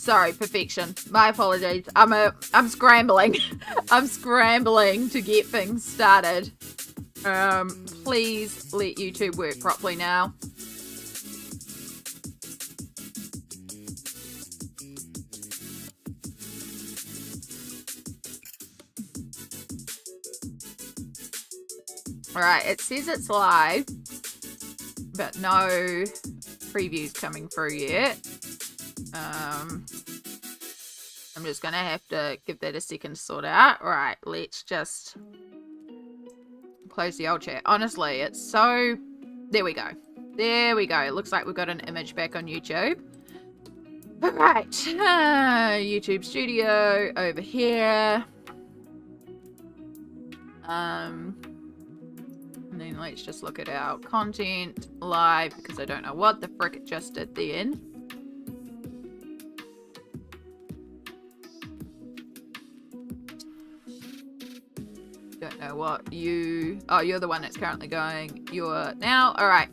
Sorry, perfection. My apologies. I'm scrambling. I'm scrambling to get things started. Please let YouTube work properly now. Alright, it says it's live, but no previews coming through yet. I'm just gonna have to give that a second to sort out. Alright, let's just close the old chat. Honestly, it's so... There we go. There we go. It looks like we've got an image back on YouTube. Alright, YouTube Studio over here. And then let's just look at our content live, because I don't know what the frick it just did then. Don't know what you... Oh, you're the one that's currently going. You're now... Alright.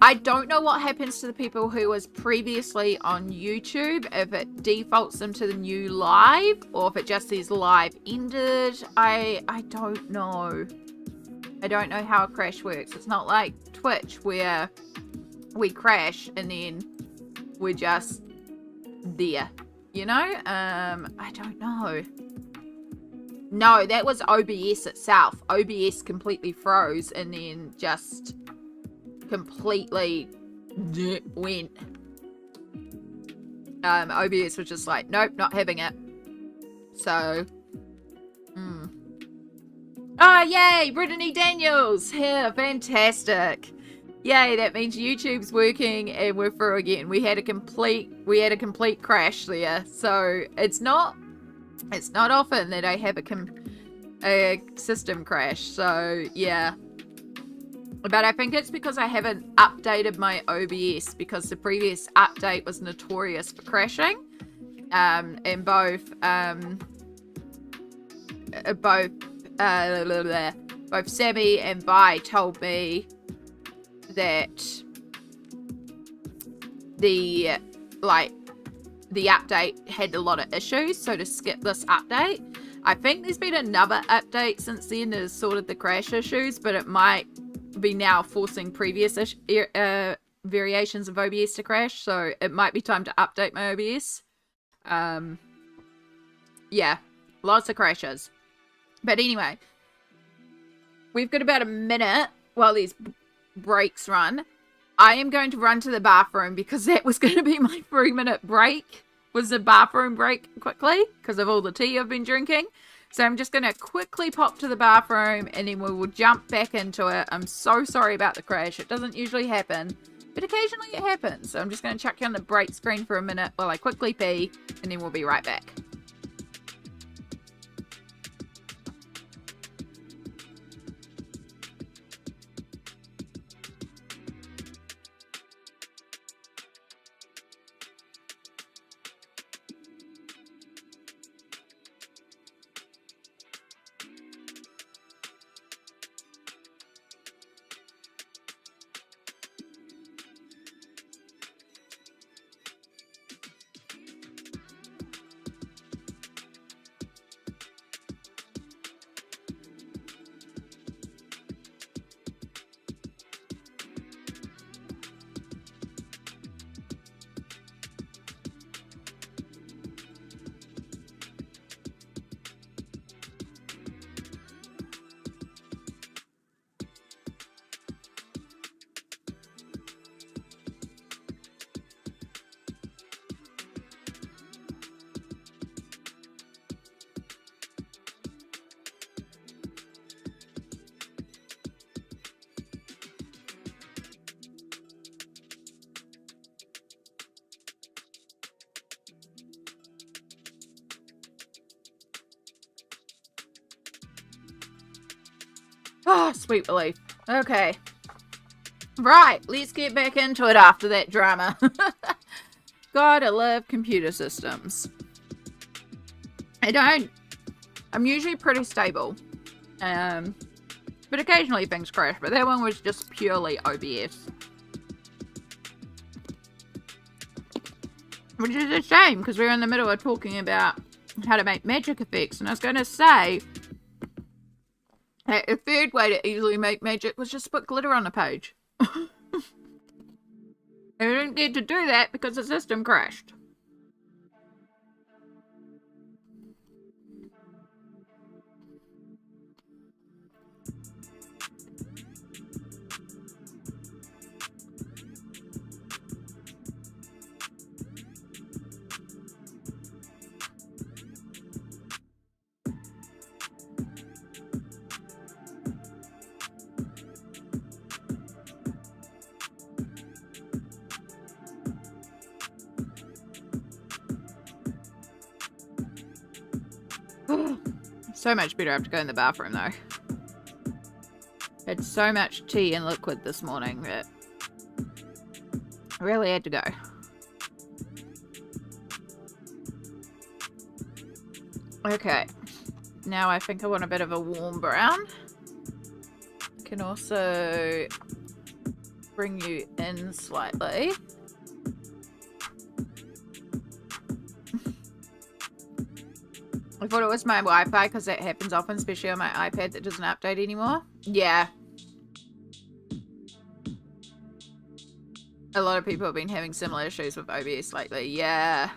I don't know what happens to the people who was previously on YouTube, if it defaults them to the new live, or if it just says live ended. I don't know. I don't know how a crash works. It's not like Twitch where we crash and then we're just there, you know? I don't know. No, that was OBS itself. OBS completely froze and then just completely went. OBS was just like, nope, not having it. So, Oh, yay! Brittany Daniels! Yeah, fantastic. Yay, that means YouTube's working and we're through again. We had a complete crash there. So it's not often that I have a system crash. So yeah. But I think it's because I haven't updated my OBS, because the previous update was notorious for crashing. And both Sammy and Vi told me that the update had a lot of issues, so to skip this update. I think there's been another update since then that has sorted the crash issues, but it might be now forcing previous variations of OBS to crash, so it might be time to update my OBS. Yeah, lots of crashes. But anyway, we've got about a minute while these breaks run. I am going to run to the bathroom, because that was going to be my 3-minute break, was the bathroom break quickly, because of all the tea I've been drinking. So I'm just going to quickly pop to the bathroom and then we will jump back into it. I'm so sorry about the crash. It doesn't usually happen, but occasionally it happens. So I'm just going to chuck you on the break screen for a minute while I quickly pee, and then we'll be right back. Oh, sweet relief. Okay. Right, let's get back into it after that drama. God, I love computer systems. I'm usually pretty stable. But occasionally things crash, but that one was just purely OBS. Which is a shame, because we're in the middle of talking about how to make magic effects. And I was going to say that a third way to easily make magic was just put glitter on the page. I didn't get to do that because the system crashed. So much better. I have to go in the bathroom though. Had so much tea and liquid this morning that I really had to go. Okay. Now I think I want a bit of a warm brown. I can also bring you in slightly. I thought it was my Wi-Fi because that happens often, especially on my iPad that doesn't update anymore. Yeah. A lot of people have been having similar issues with OBS lately. Yeah.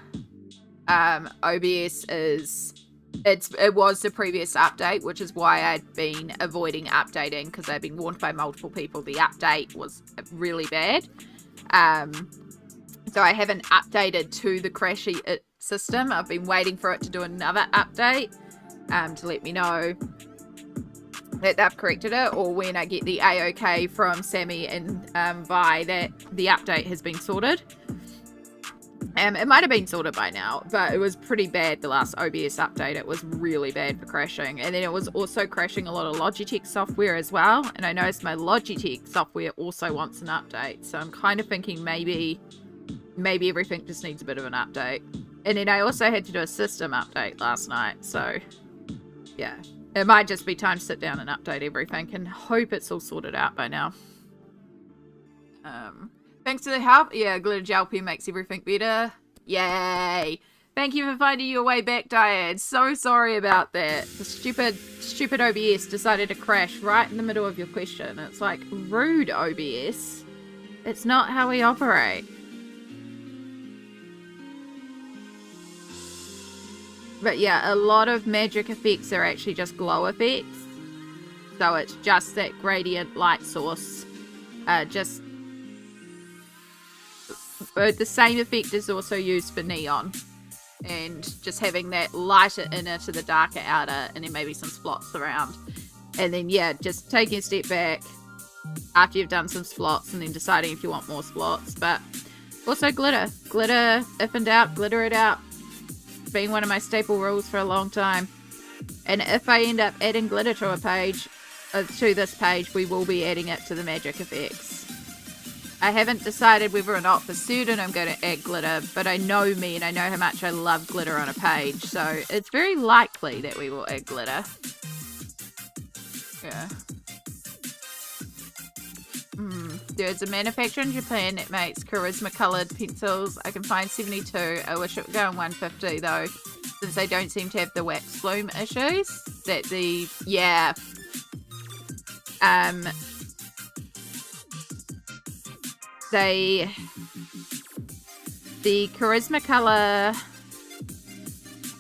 OBS is... It was the previous update, which is why I'd been avoiding updating, because I'd been warned by multiple people the update was really bad. So I haven't updated to the crashy system. I've been waiting for it to do another update to let me know that they've corrected it, or when I get the AOK from Sammy and Vi that the update has been sorted. It might have been sorted by now, but it was pretty bad the last OBS update. It was really bad for crashing. And then it was also crashing a lot of Logitech software as well. And I noticed my Logitech software also wants an update. So I'm kind of thinking maybe everything just needs a bit of an update. And then I also had to do a system update last night. So yeah, it might just be time to sit down and update everything and hope it's all sorted out by now. Thanks to the help. Yeah, glitter gel pen makes everything better. Yay. Thank you for finding your way back, Diane. So sorry about that. The stupid OBS decided to crash right in the middle of your question. It's like, rude OBS. It's not how we operate. But yeah, a lot of magic effects are actually just glow effects. So it's just that gradient light source. But the same effect is also used for neon. And just having that lighter inner to the darker outer, and then maybe some splots around. And then, yeah, just taking a step back after you've done some splots and then deciding if you want more splots. But also glitter. Glitter, if in doubt, glitter it out. It's been one of my staple rules for a long time. And if I end up adding glitter to a page, to this page, we will be adding it to the magic effects. I haven't decided whether or not for certain I'm going to add glitter, but I know me and I know how much I love glitter on a page, so it's very likely that we will add glitter. Yeah. There's a manufacturer in Japan that makes Prismacolor pencils. I can find 72. I wish it would go on 150 though, since they don't seem to have the wax bloom issues. The Prismacolor, I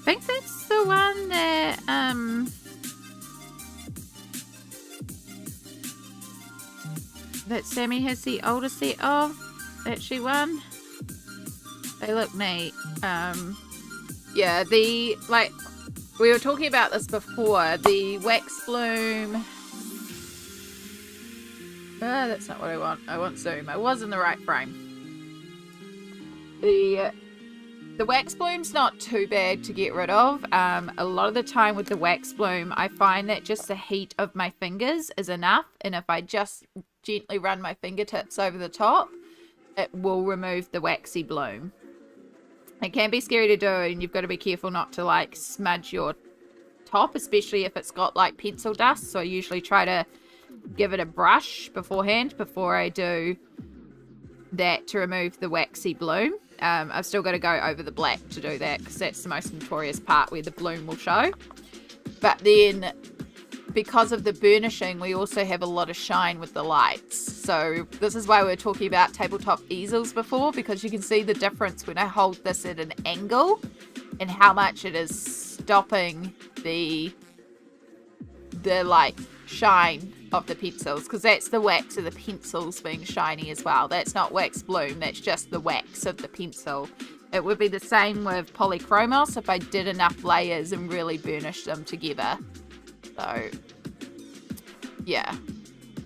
think that's the one that, that Sammy has the older set of, that she won. They look neat. Yeah, we were talking about this before, the wax bloom. That's not what I want. I want zoom. I was in the right frame. The wax bloom's not too bad to get rid of. A lot of the time with the wax bloom, I find that just the heat of my fingers is enough. And if I just gently run my fingertips over the top, it will remove the waxy bloom. It can be scary to do, and you've got to be careful not to like smudge your top, especially if it's got like pencil dust. So I usually try to give it a brush beforehand before I do that to remove the waxy bloom. I've still got to go over the black to do that because that's the most notorious part where the bloom will show. But then because of the burnishing, we also have a lot of shine with the lights. So this is why we were talking about tabletop easels before, because you can see the difference when I hold this at an angle and how much it is stopping the like shine of the pencils, because that's the wax of the pencils being shiny as well. That's not wax bloom, that's just the wax of the pencil. It would be the same with polychromos if I did enough layers and really burnished them together. So yeah,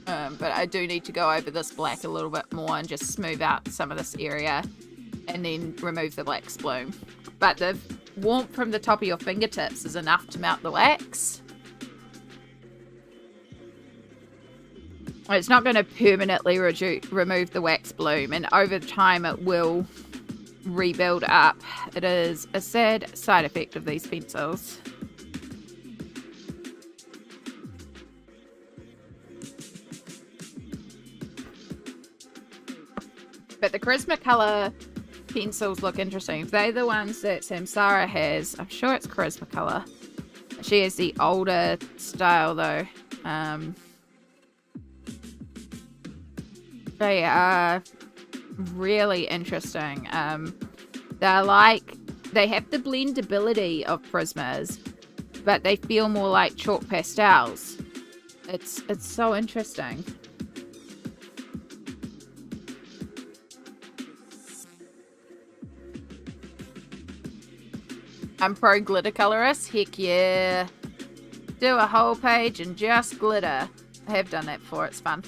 but I do need to go over this black a little bit more and just smooth out some of this area and then remove the wax bloom. But the warmth from the top of your fingertips is enough to melt the wax. It's not going to permanently remove the wax bloom, and over time it will rebuild up. It is a sad side effect of these pencils. But the Prismacolor pencils look interesting. If they're the ones that Samsara has, I'm sure it's Prismacolor. She has the older style though. They are really interesting. They're like, they have the blendability of Prismas, but they feel more like chalk pastels. It's so interesting. I'm pro glitter colorist. Heck yeah. Do a whole page and just glitter. I have done that before. It's fun.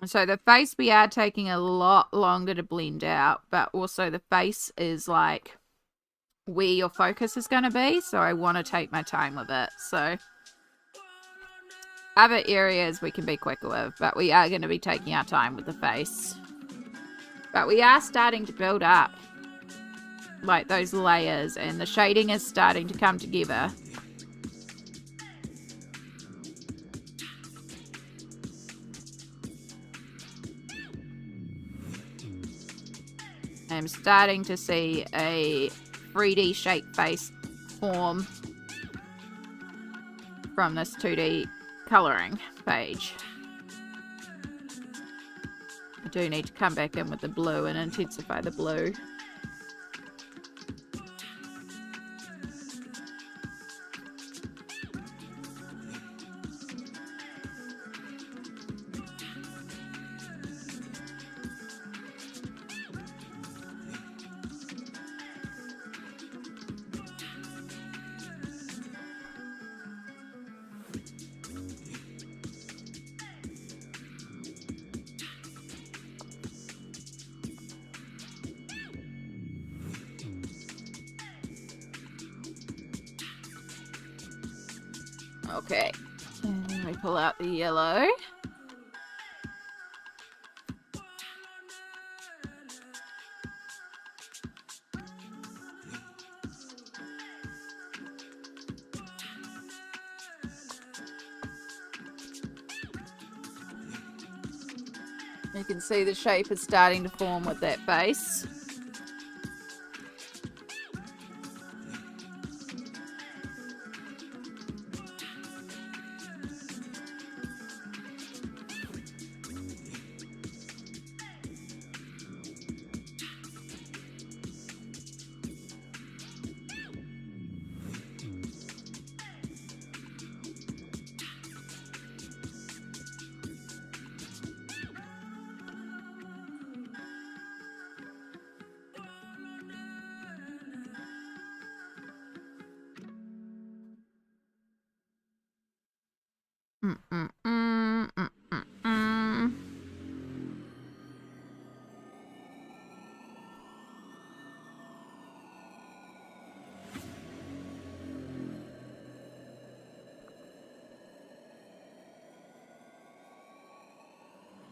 So the face we are taking a lot longer to blend out, but also the face is like where your focus is going to be, so I want to take my time with it. So other areas we can be quicker with, but we are going to be taking our time with the face. But we are starting to build up like those layers, and the shading is starting to come together. I'm starting to see a 3D shape face form from this 2D colouring page. I do need to come back in with the blue and intensify the blue. Okay, and then we pull out the yellow. You can see the shape is starting to form with that base.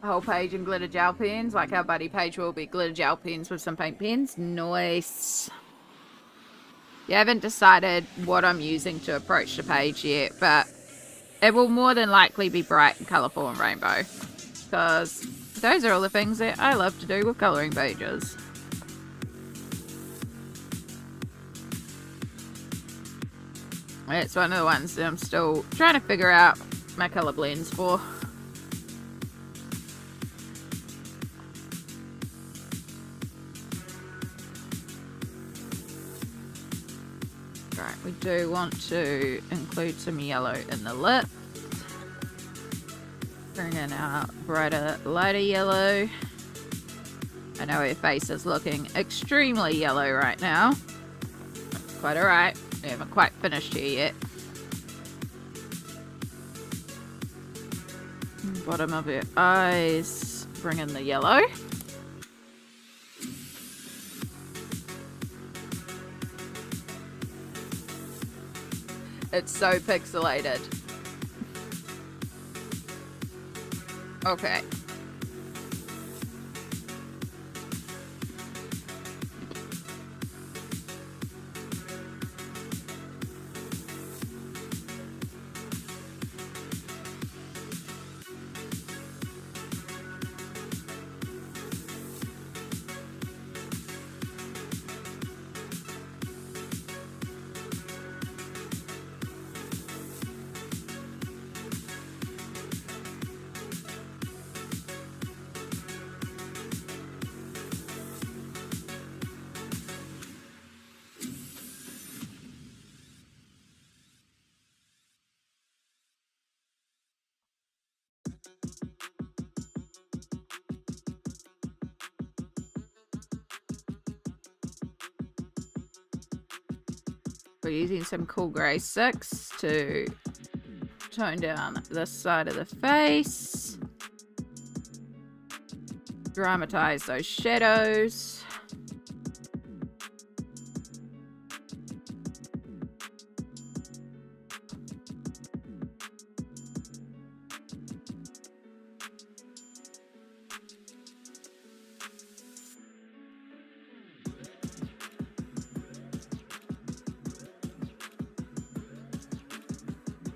whole page in glitter gel pens, like our buddy page will be glitter gel pens with some paint pens. Nice. Yeah, I haven't decided what I'm using to approach the page yet, but it will more than likely be bright and colourful and rainbow, because those are all the things that I love to do with colouring pages. It's one of the ones that I'm still trying to figure out my colour blends for. Right, we do want to include some yellow in the lip. Bring in our brighter, lighter yellow. I know her face is looking extremely yellow right now. That's quite alright. We haven't quite finished here yet. Bottom of her eyes. Bring in the yellow. It's so pixelated. Okay. We're using some cool grey 6 to tone down this side of the face. Dramatize those shadows.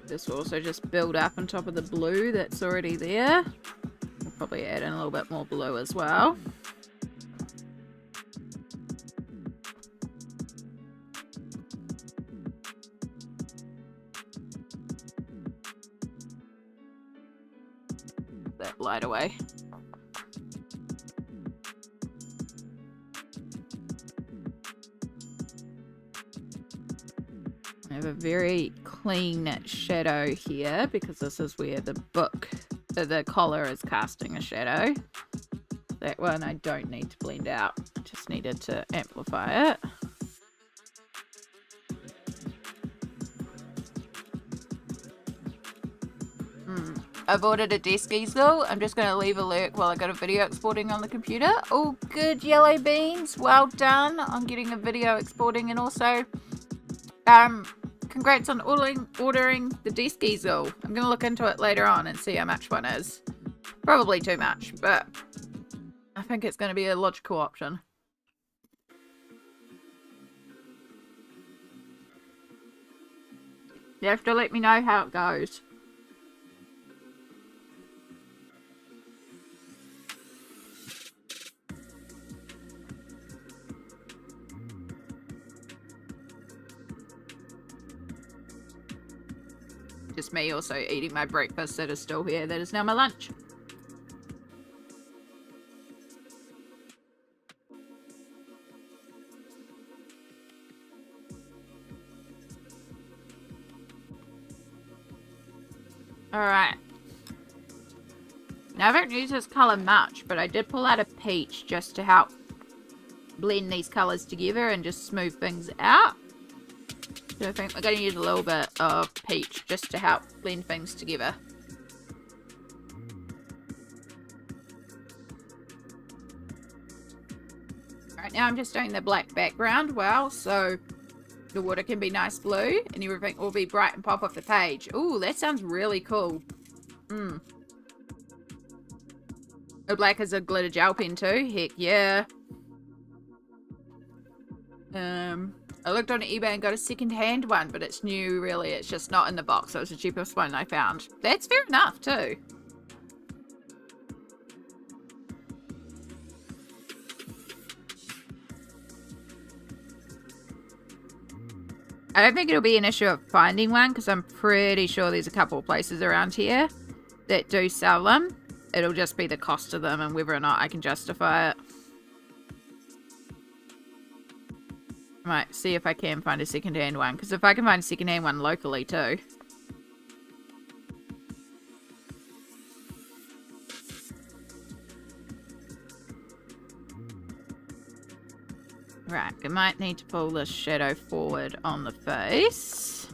This will also just build up on top of the blue that's already there. We'll probably add in a little bit more blue as well. That light away. I have a very clean shadow here because this is where the collar is casting a shadow. That one I don't need to blend out. I just needed to amplify it. I've ordered a desk easel. I'm just going to leave a lurk while I got a video exporting on the computer. Oh, good, Yellow Beans. Well done on getting a video exporting, and also congrats on ordering the desk easel. I'm going to look into it later on and see how much one is. Probably too much, but I think it's going to be a logical option. You have to let me know how it goes. Just me also eating my breakfast that is still here. That is now my lunch. Alright. Now I haven't used this colour much, but I did pull out a peach just to help blend these colours together and just smooth things out. So I think we're going to use a little bit of peach just to help blend things together. Alright, now I'm just doing the black background well, so the water can be nice blue and everything will be bright and pop off the page. Ooh, that sounds really cool. The black is a glitter gel pen too. Heck yeah. I looked on eBay and got a second-hand one, but it's new, really. It's just not in the box, so it's the cheapest one I found. That's fair enough, too. I don't think it'll be an issue of finding one, because I'm pretty sure there's a couple of places around here that do sell them. It'll just be the cost of them and whether or not I can justify it. Might see if I can find a second-hand one, because if I can find a second-hand one locally too. Right, I might need to pull this shadow forward on the face.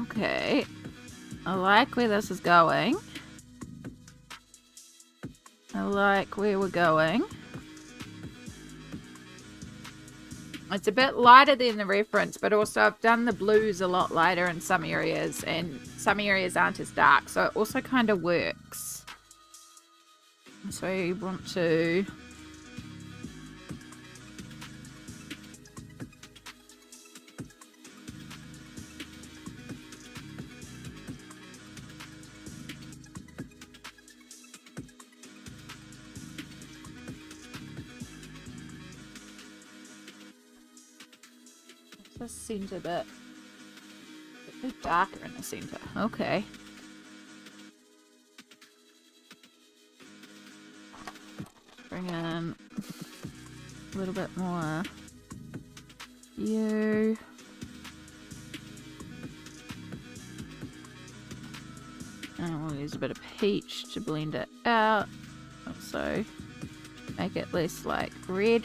Okay, I like where this is going. I like where we're going. It's a bit lighter than the reference, but also I've done the blues a lot lighter in some areas, and some areas aren't as dark, so it also kind of works. So you want to... This seems a bit darker in the center. Okay. Bring in a little bit more you. And we'll use a bit of peach to blend it out. Also make it less like red.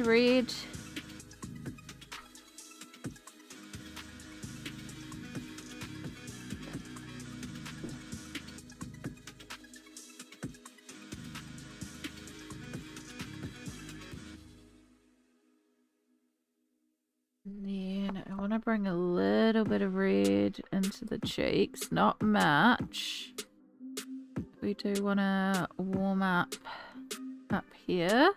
Bring a little bit of red into the cheeks, not much. We do want to warm up here.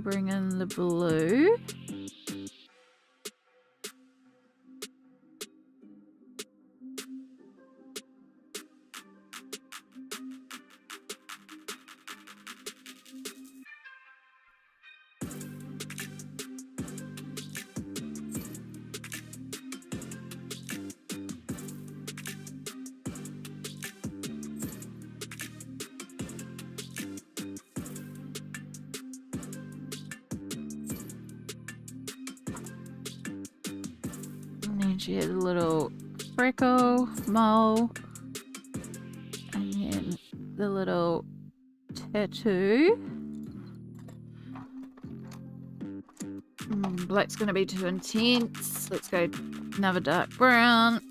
Bring in the blue. She has a little freckle, mole, and then the little tattoo. Black's going to be too intense. Let's go another dark brown.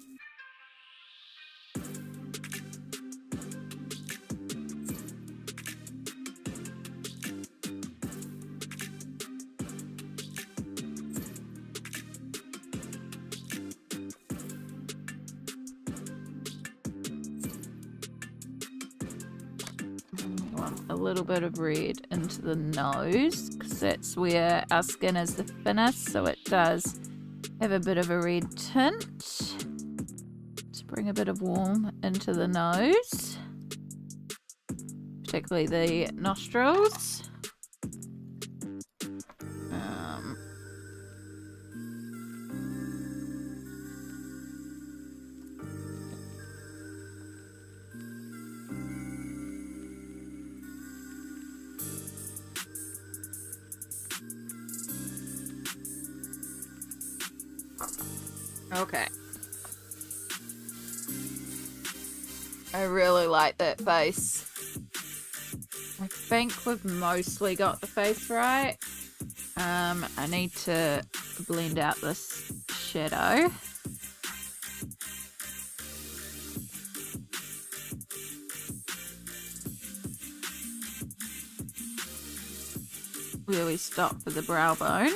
want a little bit of red into the nose because that's where our skin is the thinnest, so it does have a bit of a red tint. To bring a bit of warmth into the nose, particularly the nostrils. Okay. I really like that face. I think we've mostly got the face right. I need to blend out this shadow. Where we stop for the brow bone.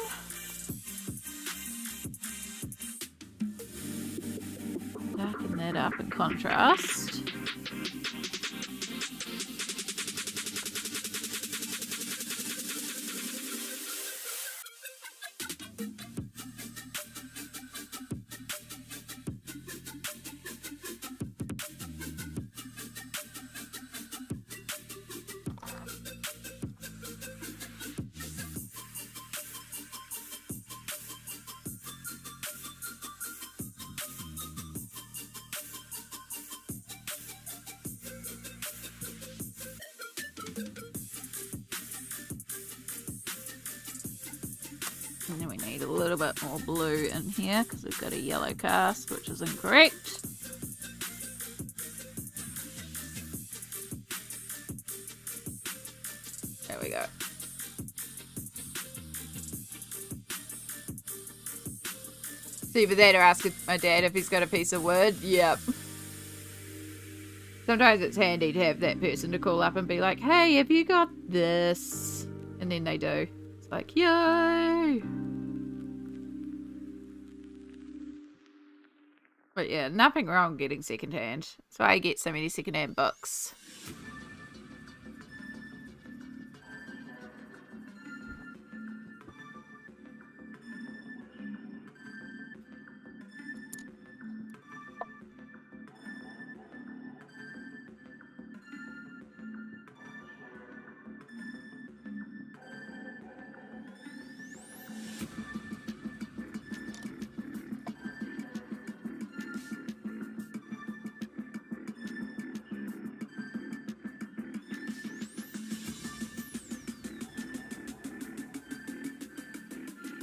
Darken that up in contrast. And then we need a little bit more blue in here because we've got a yellow cast, which is incorrect. There we go. It's either that or ask my dad if he's got a piece of wood. Yep. Sometimes it's handy to have that person to call up and be like, hey, have you got this? And then they do. It's like, yay! But yeah, nothing wrong getting secondhand. That's why I get so many secondhand books.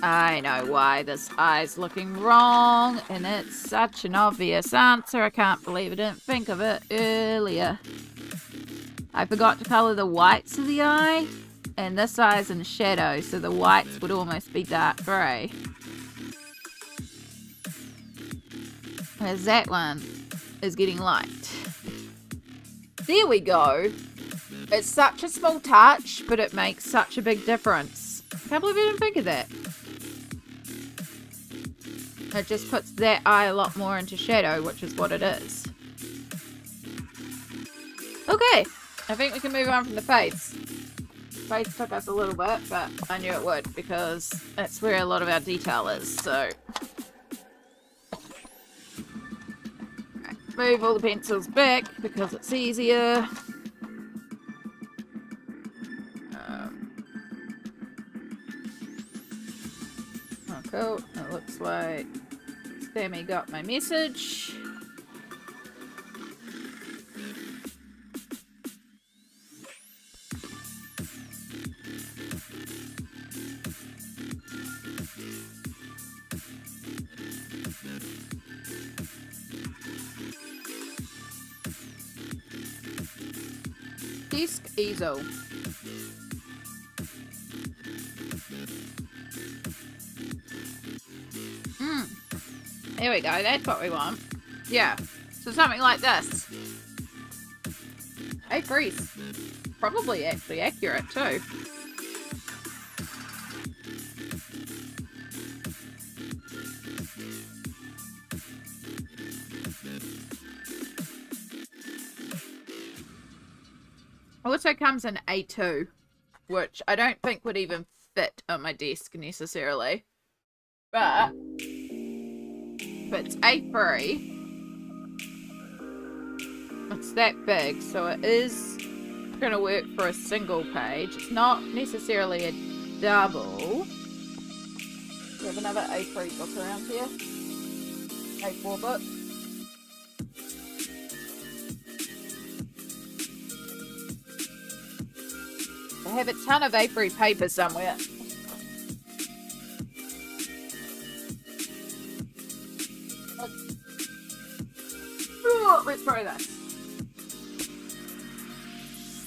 I know why this eye's looking wrong, and it's such an obvious answer. I can't believe I didn't think of it earlier. I forgot to colour the whites of the eye, and this eye's in shadow, so the whites would almost be dark grey. Whereas that one is getting light. There we go. It's such a small touch, but it makes such a big difference. I can't believe I didn't think of that. It just puts that eye a lot more into shadow, which is what it is. Okay, I think we can move on from the face. Face took us a little bit, but I knew it would because that's where a lot of our detail is, so. Right, move all the pencils back because it's easier. Oh, cool. It looks like Sammy got my message. Desk easel. There we go, that's what we want. Yeah, so something like this. Hey, Freeze. Probably actually accurate too. Also comes in A2, which I don't think would even fit on my desk necessarily. But if it's A3, it's that big, so it is going to work for a single page. It's not necessarily a double. We have another A3 book around here. A4 book. I have a ton of A3 paper somewhere. Oh, let's borrow this.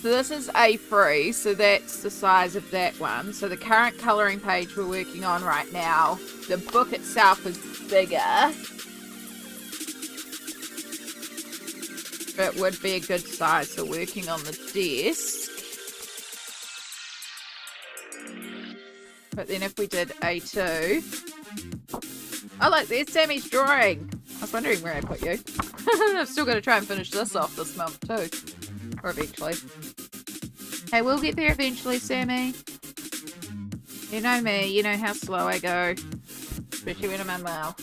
So this is A3, so that's the size of that one. So the current colouring page we're working on right now, the book itself is bigger. It would be a good size for working on the desk. But then if we did A2... Oh look, there's Sammy's drawing! I was wondering where I put you. I've still got to try and finish this off this month too. Or eventually. Hey, we'll get there eventually, Sammy. You know me, you know how slow I go. Especially when I'm unwell.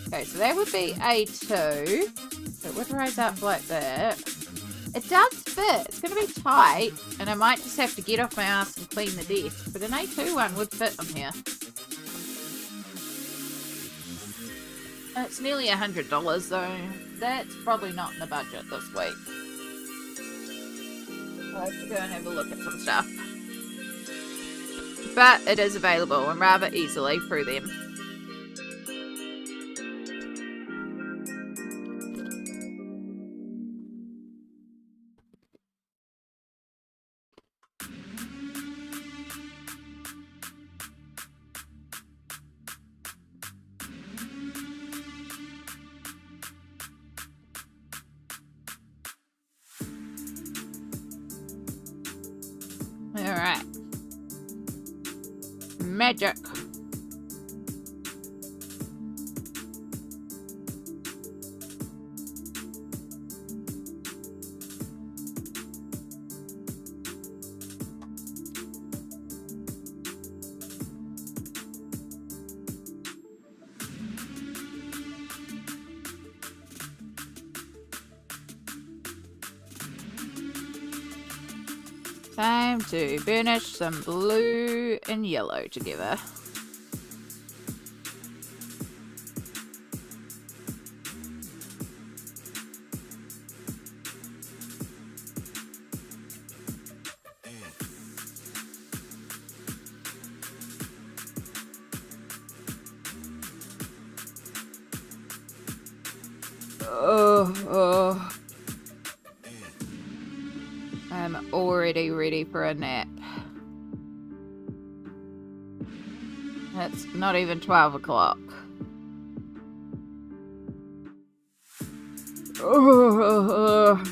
Okay, so that would be A2. It would rise up like that. It does fit. It's going to be tight. And I might just have to get off my ass and clean the desk. But an A2 one would fit on here. It's nearly $100 though. That's probably not in the budget this week. I'll have to go and have a look at some stuff. But it is available and rather easily through them. Alright. Magic. Time to burnish some blue and yellow together. Oh. I'm already ready for a nap. It's not even 12 o'clock. Oh.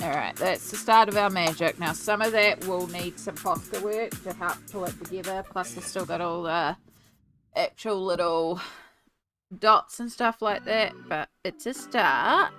Alright, that's the start of our magic. Now, some of that will need some Posca work to help pull it together. Plus, we've still got all the actual little dots and stuff like that. But it's a start.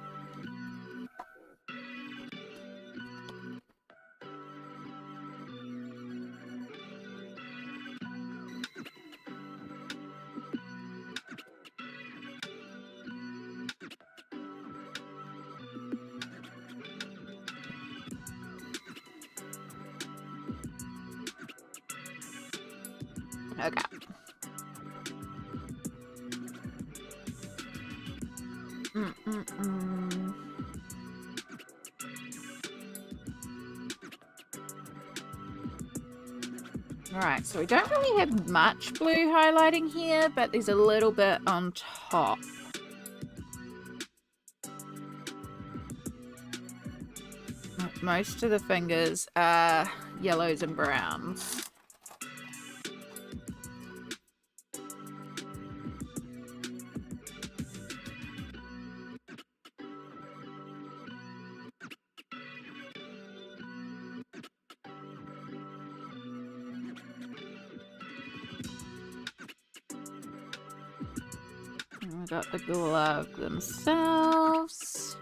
Okay. Alright, so we don't really have much blue highlighting here, but there's a little bit on top. Most of the fingers are yellows and browns. And we got the glove themselves.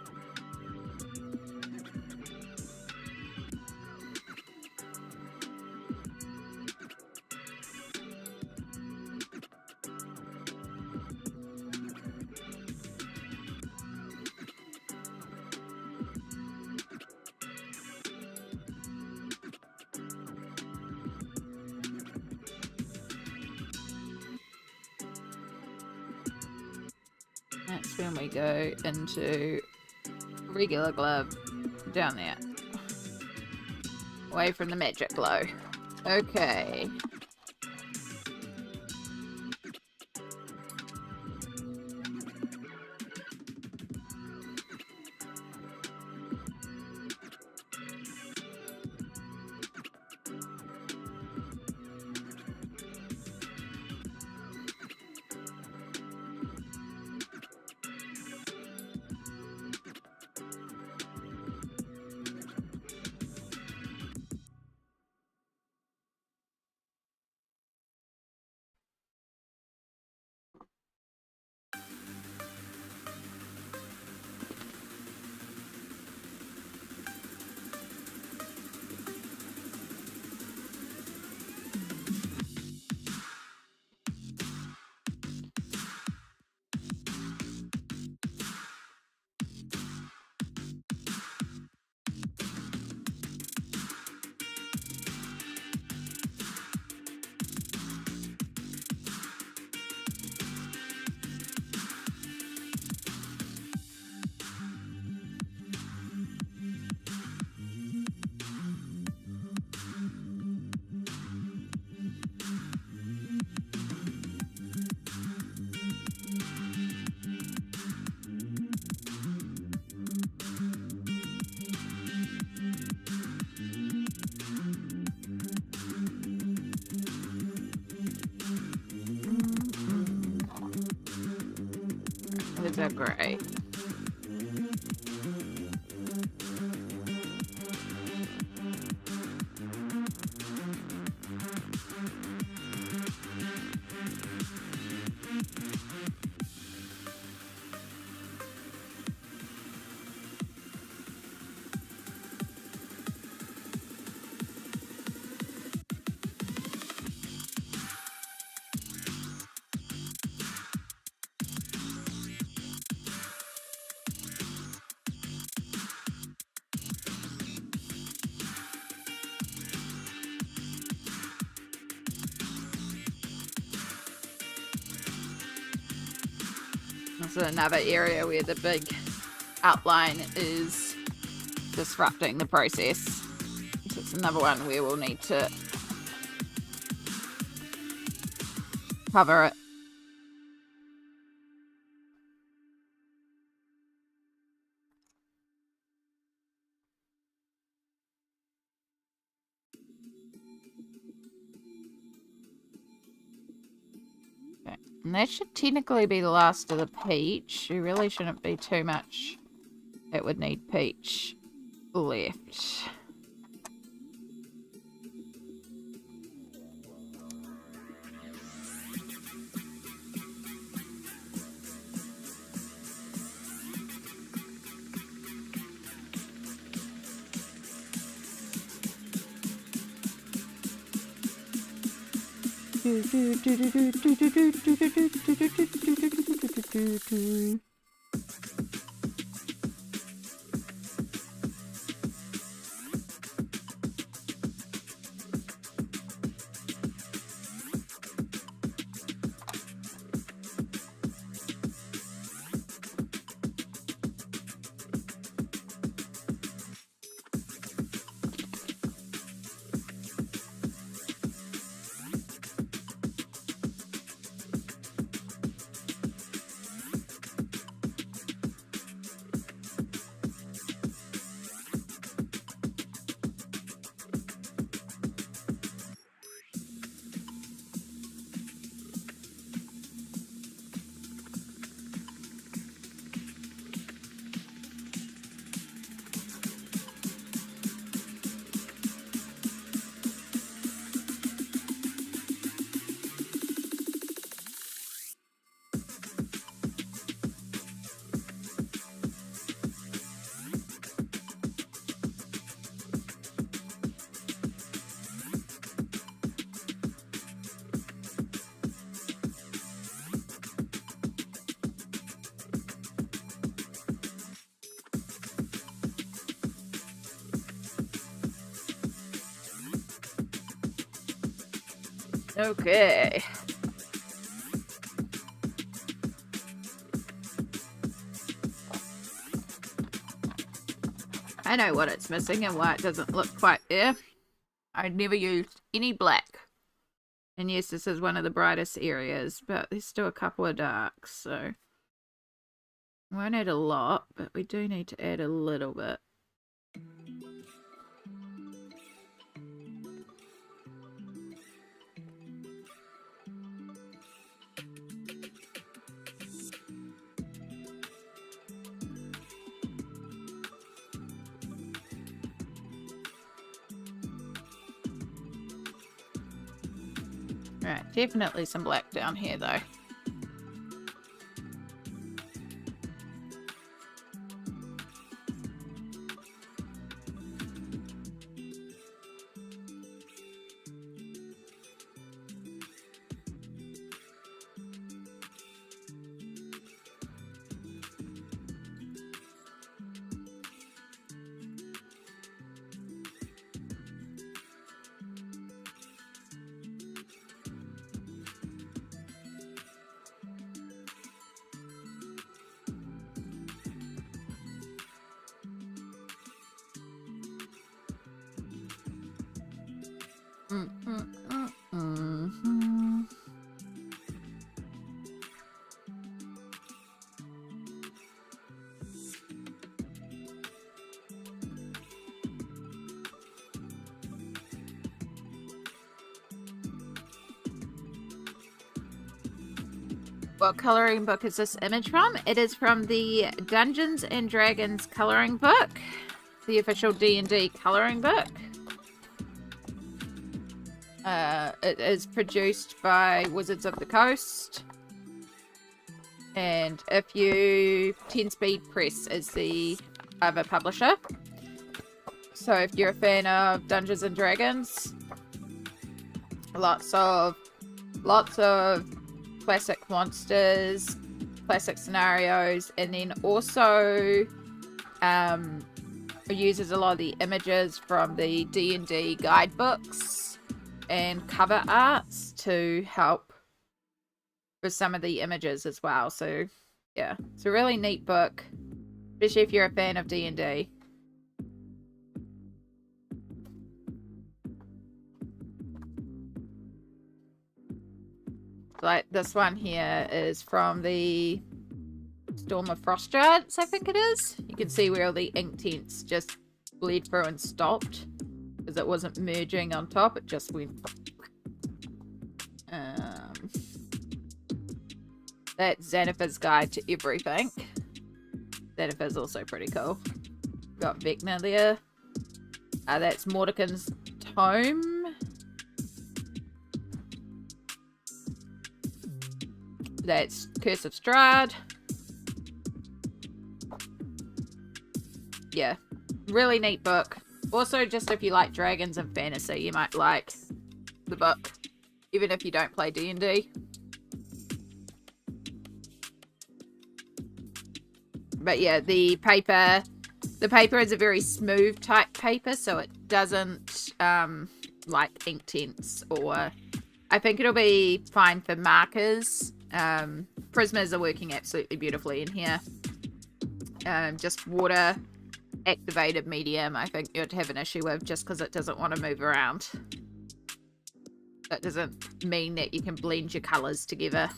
That's when we go into regular glove down there. Away from the magic glow. Okay. Those are great. This is another area where the big outline is disrupting the process. So it's another one where we'll need to cover it. Okay. And that should technically be the last of the peach. There really shouldn't be too much that would need peach left. Okay. I know what it's missing and why it doesn't look quite there. I'd never used any black. And yes, this is one of the brightest areas, but there's still a couple of darks, so we won't add a lot, but we do need to add a little bit. Right, definitely some black down here though. What coloring book is this image from? It is from the Dungeons and Dragons coloring book, the official D&D coloring book. It is produced by Wizards of the Coast, and if you 10-Speed Press is the other publisher. So if you're a fan of Dungeons and Dragons, lots of classic monsters, classic scenarios, and then also uses a lot of the images from the D&D guidebooks and cover arts to help with some of the images as well. So yeah, it's a really neat book, especially if you're a fan of D&D. Like this one here is from the Storm of Frost Giants, I think it is. You can see where all the ink tints just bled through and stopped because it wasn't merging on top, it just went. That's Xanathar's Guide to Everything. Xanathar's also pretty cool. Got Vecna there. That's Mordenkainen's Tome. That's Curse of Strahd. Yeah, really neat book. Also, just if you like dragons and fantasy, you might like the book, even if you don't play D&D. But yeah, the paper is a very smooth type paper, so it doesn't like ink tints, or I think it'll be fine for markers. Prismas are working absolutely beautifully in here. Just water activated medium I think you'd have an issue with, just because it doesn't want to move around. That doesn't mean that you can blend your colours together.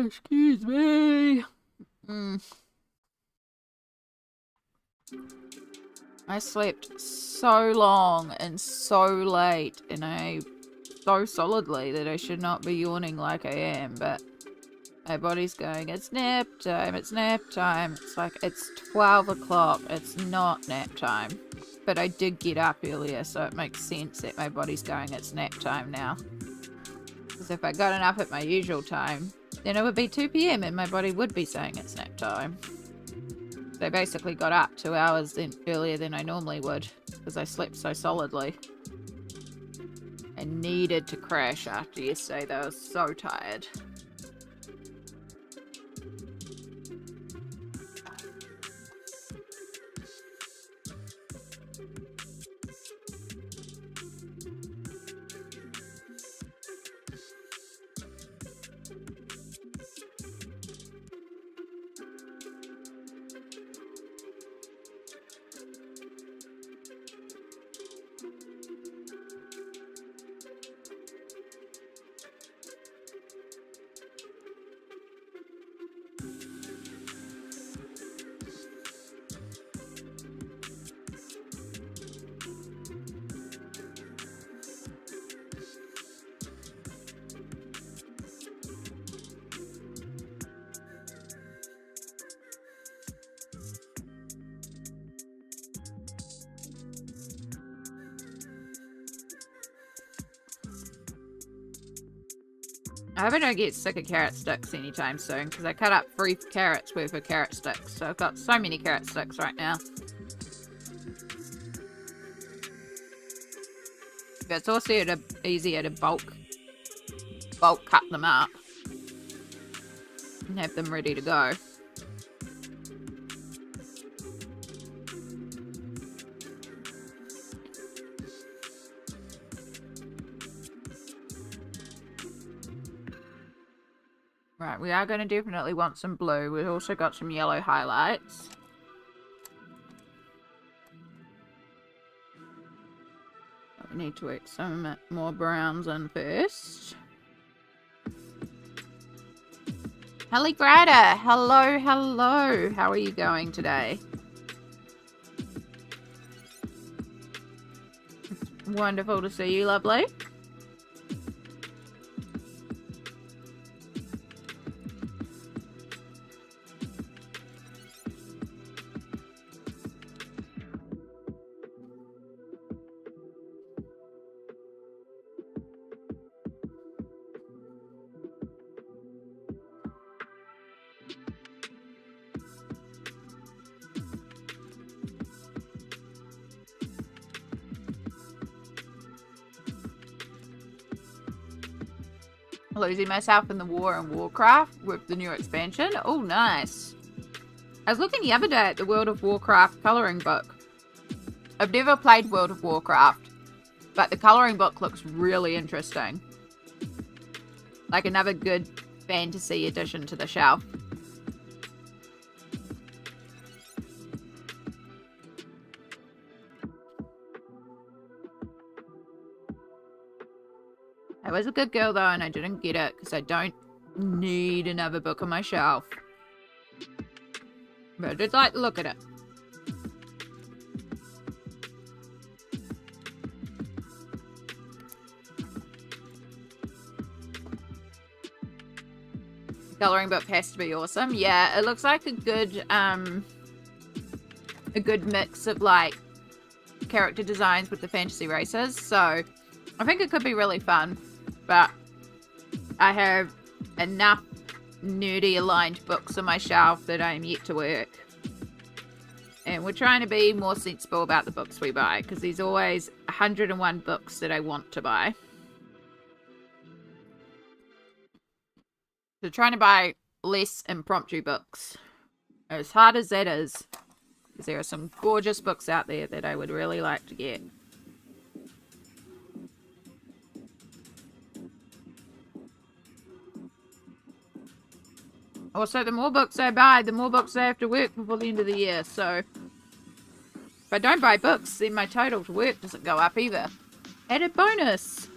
Excuse me. I slept so long and so late, and so solidly that I should not be yawning like I am, but My body's going, it's nap time, it's nap time. It's like, it's 12 o'clock, it's not nap time. But I did get up earlier, so it makes sense that my body's going, it's nap time now. Because if I got enough at my usual time, then it would be 2 PM and my body would be saying it's nap time. So I basically got up 2 hours earlier than I normally would, because I slept so solidly. I needed to crash after yesterday, though. I was so tired. I hope I don't get sick of carrot sticks anytime soon, because I cut up 3 carrots worth of carrot sticks. So I've got so many carrot sticks right now. But it's also easier to bulk cut them up and have them ready to go. Right, we are going to definitely want some blue. We've also got some yellow highlights. We need to work some more browns in first. Hello, Greta. Hello, hello. How are you going today? It's wonderful to see you, lovely. Losing myself in the war and Warcraft with the new expansion. Oh, nice. I was looking the other day at the World of Warcraft colouring book. I've never played World of Warcraft, but the colouring book looks really interesting. Like another good fantasy addition to the shelf. I was a good girl though, and I didn't get it because I don't need another book on my shelf. But I did like to look at it. The coloring book has to be awesome. Yeah, it looks like a good mix of like character designs with the fantasy races. So I think it could be really fun. But I have enough nerdy aligned books on my shelf that I am yet to work. And we're trying to be more sensible about the books we buy, because there's always 101 books that I want to buy. So trying to buy less impromptu books. As hard as that is, because there are some gorgeous books out there that I would really like to get. Also, the more books I buy, the more books I have to work before the end of the year. So, if I don't buy books, then my total to work doesn't go up either. Added bonus.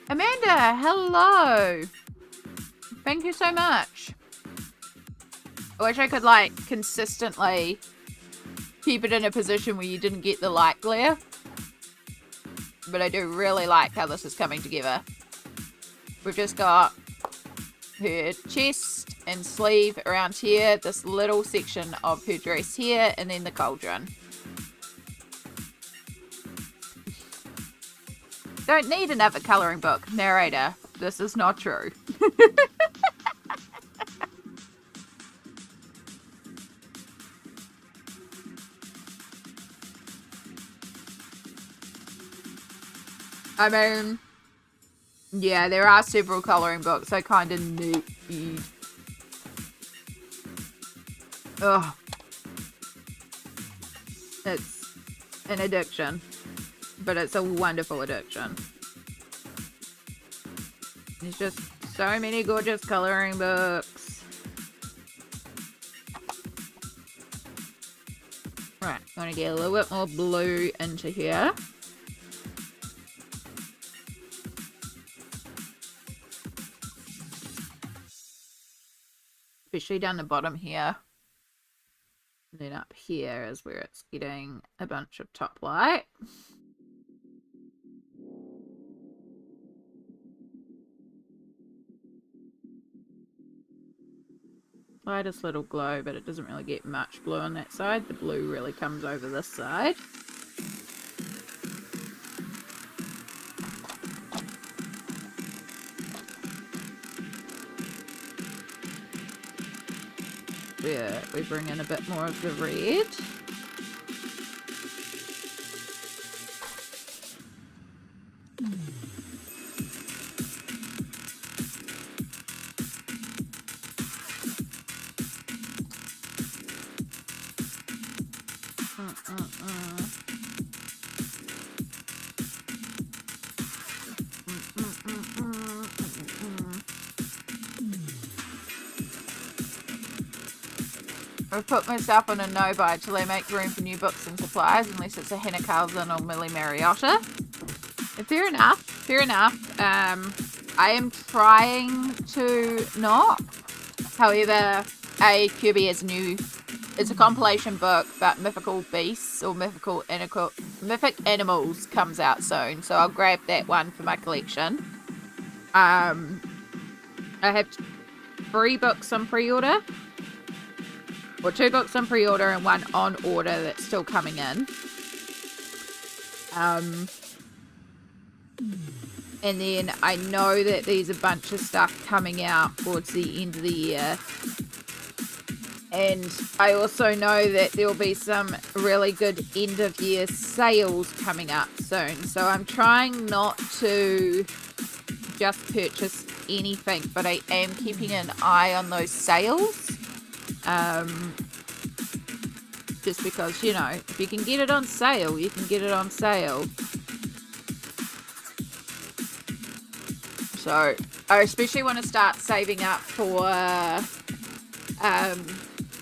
Amanda, hello. Thank you so much. I wish I could, like, consistently keep it in a position where you didn't get the light glare. But I do really like how this is coming together. We've just got her chest and sleeve around here, this little section of her dress here, and then the cauldron. Don't need another colouring book. Narrator, this is not true. I mean, yeah, there are several colouring books I kind of need. Ugh. It's an addiction. But it's a wonderful addiction. There's just so many gorgeous colouring books. Right, I'm going to get a little bit more blue into here. Especially down the bottom here. And then up here is where it's getting a bunch of top light. Slightest little glow, but it doesn't really get much blue on that side. The blue really comes over this side. Yeah, we bring in a bit more of the red. I've put myself on a no-buy till they make room for new books and supplies, unless it's a Hannah Carlson or Millie Mariotta. Fair enough, fair enough. I am trying to not. However, QB is new. It's a compilation book about mythical beasts or mythic animals comes out soon, so I'll grab that one for my collection. I have 3 books on pre-order. Or 2 books on pre-order and 1 on order that's still coming in. And then I know that there's a bunch of stuff coming out towards the end of the year. And I also know that there'll be some really good end of year sales coming up soon. So I'm trying not to just purchase anything, but I am keeping an eye on those sales. Just because, you know, if you can get it on sale, you can get it on sale. So, I especially want to start saving up for,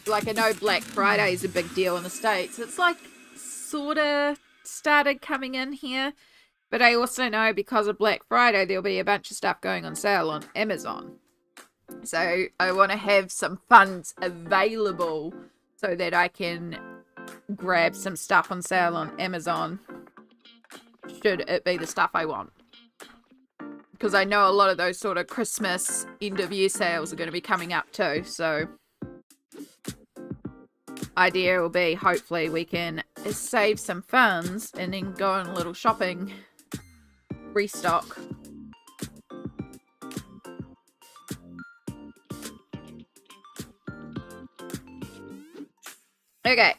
like, I know Black Friday is a big deal in the States. It's like, sort of started coming in here. But I also know because of Black Friday, there'll be a bunch of stuff going on sale on Amazon. So I want to have some funds available so that I can grab some stuff on sale on Amazon should it be the stuff I want. Because I know a lot of those sort of Christmas end of year sales are going to be coming up too. So idea will be hopefully we can save some funds and then go on a little shopping restock. Okay,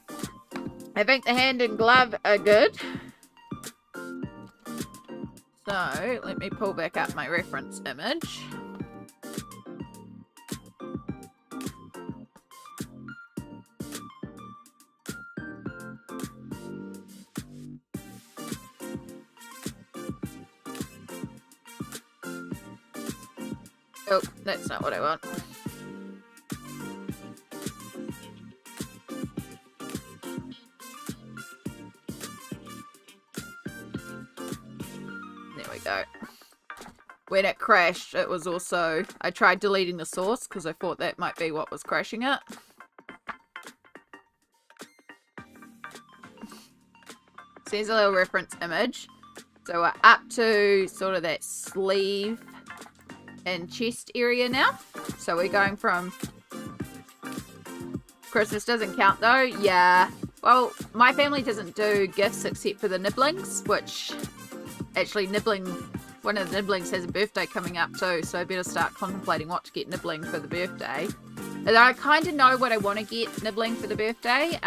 I think the hand and glove are good. So, let me pull back up my reference image. Oh, that's not what I want. Go. When it crashed, it was also... I tried deleting the source because I thought that might be what was crashing it. So here's a little reference image. So we're up to sort of that sleeve and chest area now. So we're going from... Christmas doesn't count though. Yeah. Well, my family doesn't do gifts except for the nibblings, which actually one of the nibblings has a birthday coming up too, so I better start contemplating what to get nibbling for the birthday. And I kind of know what I want to get nibbling for the birthday,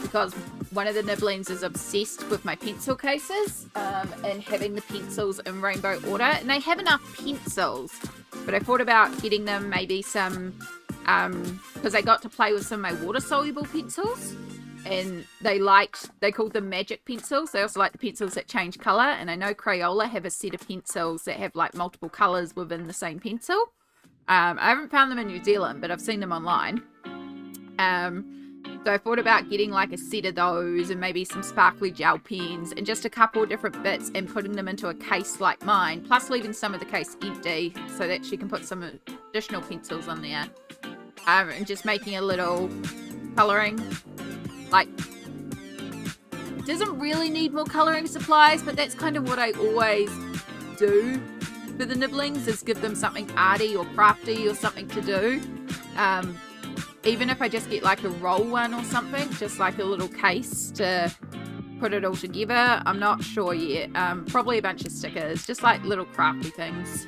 because one of the nibblings is obsessed with my pencil cases, and having the pencils in rainbow order, and they have enough pencils, but I thought about getting them maybe some, because I got to play with some of my water-soluble pencils, and they called them magic pencils. They also like the pencils that change colour, and I know Crayola have a set of pencils that have like multiple colours within the same pencil. I haven't found them in New Zealand, but I've seen them online. So I thought about getting like a set of those and maybe some sparkly gel pens and just a couple of different bits and putting them into a case like mine, plus leaving some of the case empty so that she can put some additional pencils on there. And just making a little colouring. Like, doesn't really need more colouring supplies, but that's kind of what I always do for the nibblings, is give them something arty or crafty or something to do. Even if I just get like a roll one or something, just like a little case to put it all together. I'm not sure yet. Probably a bunch of stickers, just like little crafty things.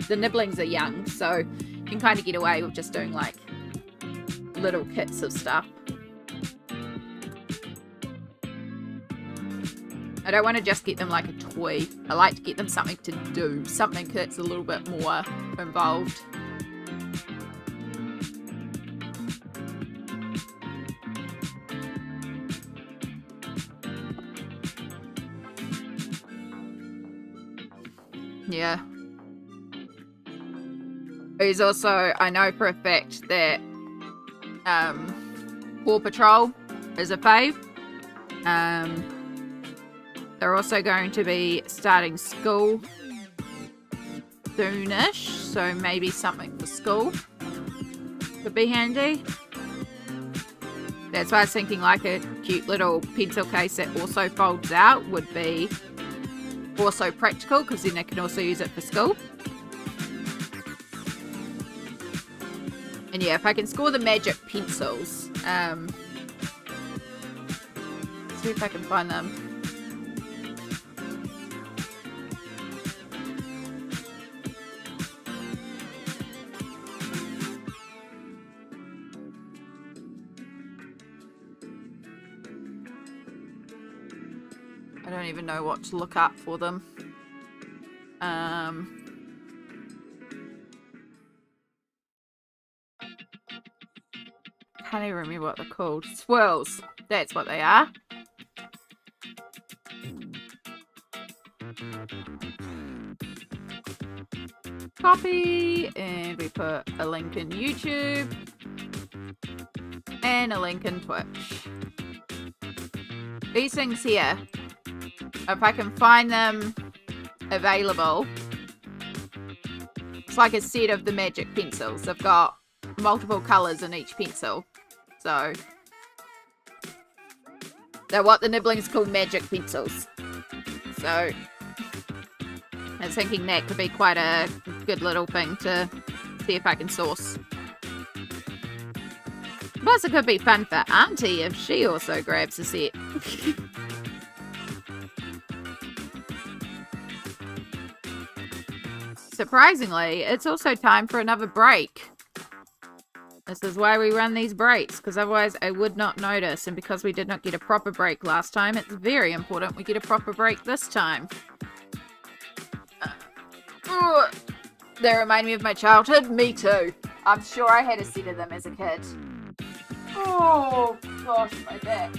The nibblings are young, so you can kind of get away with just doing like little kits of stuff. I don't want to just get them like a toy. I like to get them something to do, something that's a little bit more involved. Yeah. There's also, I know for a fact that Paw Patrol is a fave. They're also going to be starting school soonish, so maybe something for school could be handy. That's why I was thinking like a cute little pencil case that also folds out would be also practical, because then I can also use it for school. And yeah, if I can score the magic pencils, see if I can find them. I don't even know what to look up for them. Can't even remember what they're called. Swirls. That's what they are. Copy. And we put a link in YouTube. And a link in Twitch. These things here, if I can find them available, it's like a set of the magic pencils. They've got multiple colours in each pencil. So they're what the nibblings call magic pencils. So I was thinking that could be quite a good little thing to see if I can source. Plus it could be fun for Auntie if she also grabs a set. Surprisingly, it's also time for another break. This is why we run these breaks, because otherwise I would not notice, and because we did not get a proper break last time, it's very important we get a proper break this time. They remind me of my childhood. Me too. I'm sure I had a set of them as a kid. Oh gosh, my back.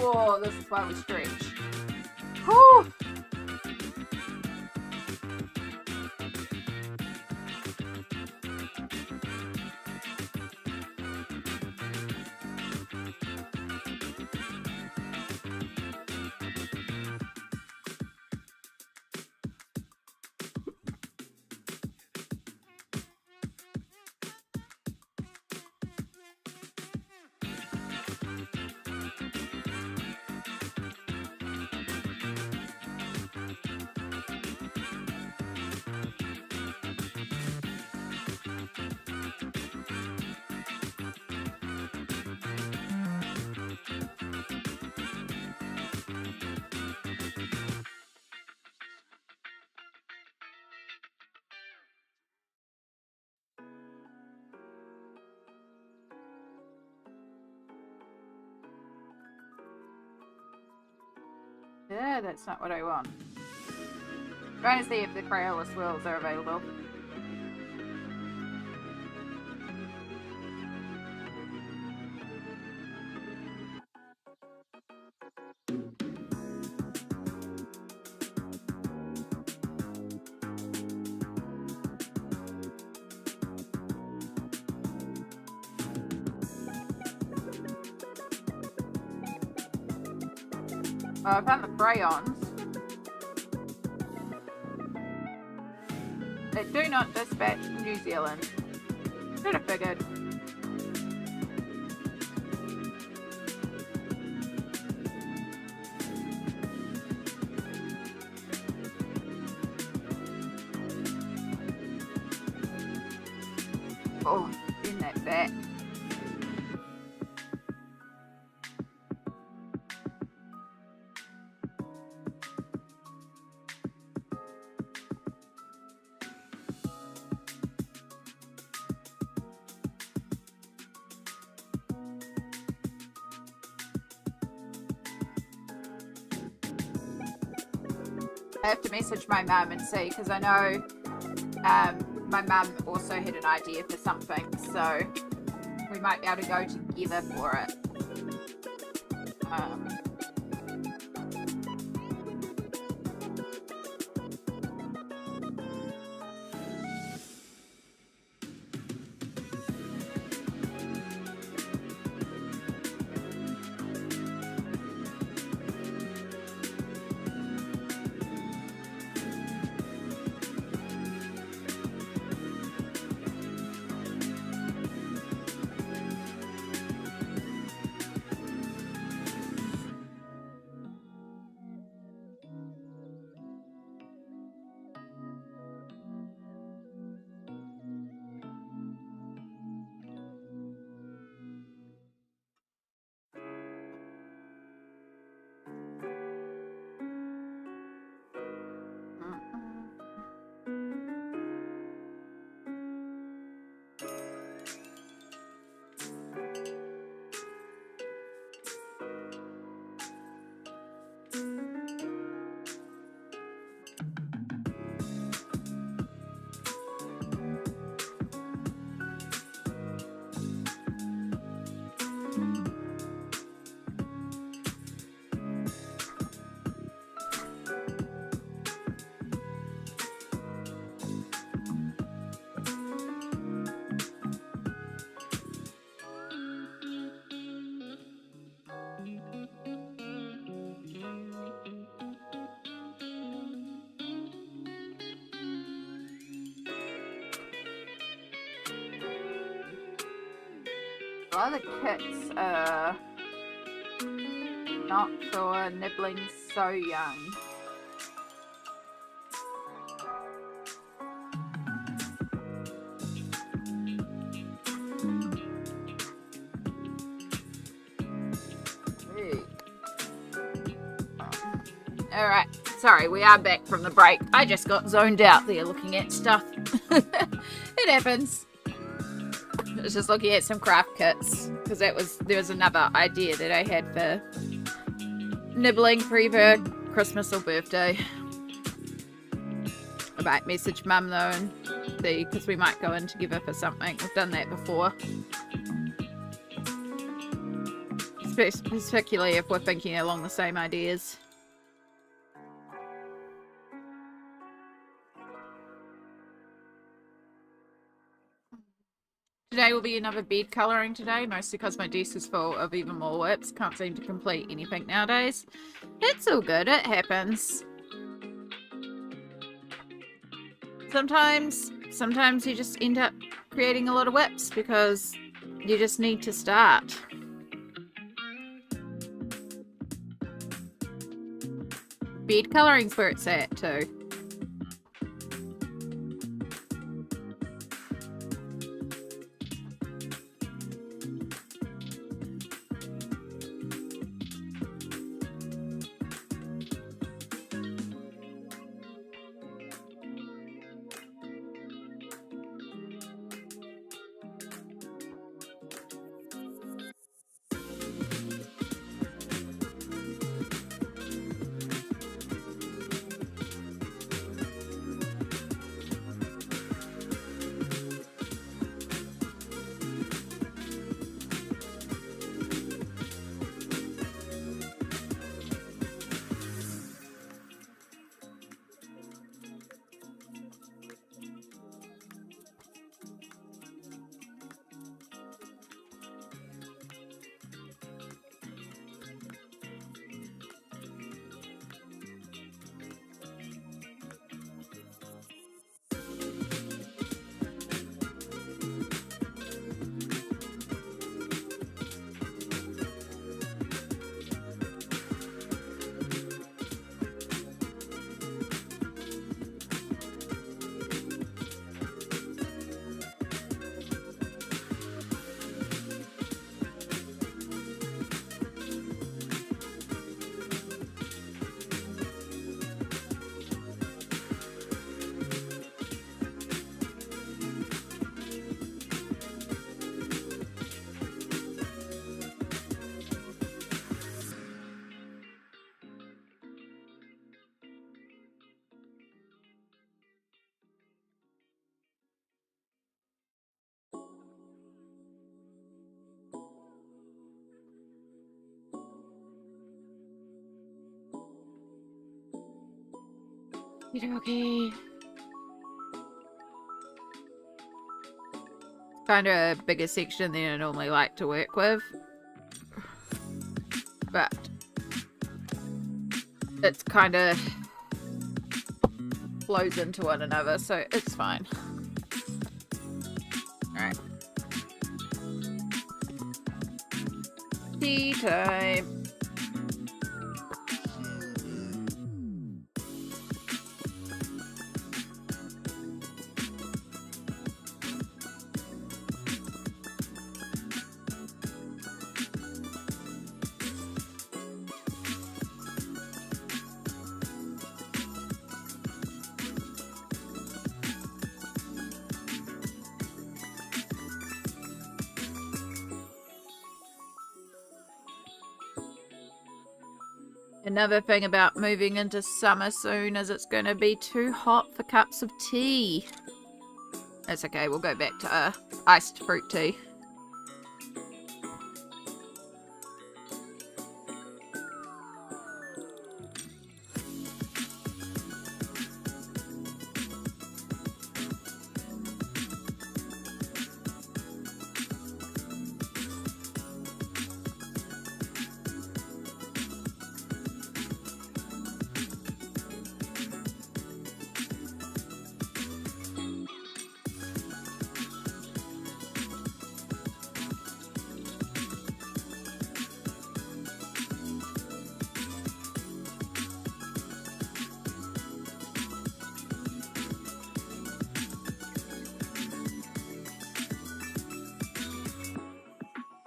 Oh, this is why we stretch. Whew. Yeah, that's not what I want. Trying to see if the Crayola swirls are available. Oh, I found the crayons. They do not dispatch New Zealand. Should have figured. Oh, in that back. I have to message my mum and see, because I know my mum also had an idea for something, so we might be able to go together for it. A lot of the kits are not for nibbling so young. Alright, sorry, we are back from the break. I just got zoned out there looking at stuff. It happens. I was just looking at some craft kits, because there was another idea that I had for nibbling for either Christmas or birthday. I might message Mum though and see, because we might go in together for something. We've done that before. Particularly if we're thinking along the same ideas. Today will be another bed colouring today, mostly because my desk is full of even more whips. Can't seem to complete anything nowadays. It's all good, it happens. Sometimes you just end up creating a lot of whips because you just need to start. Bed colouring's where it's at too. Okay. Kind of a bigger section than I normally like to work with. But it's kind of flows into one another, so it's fine. Alright. Tea time. Another thing about moving into summer soon is it's going to be too hot for cups of tea. That's okay, we'll go back to iced fruit tea.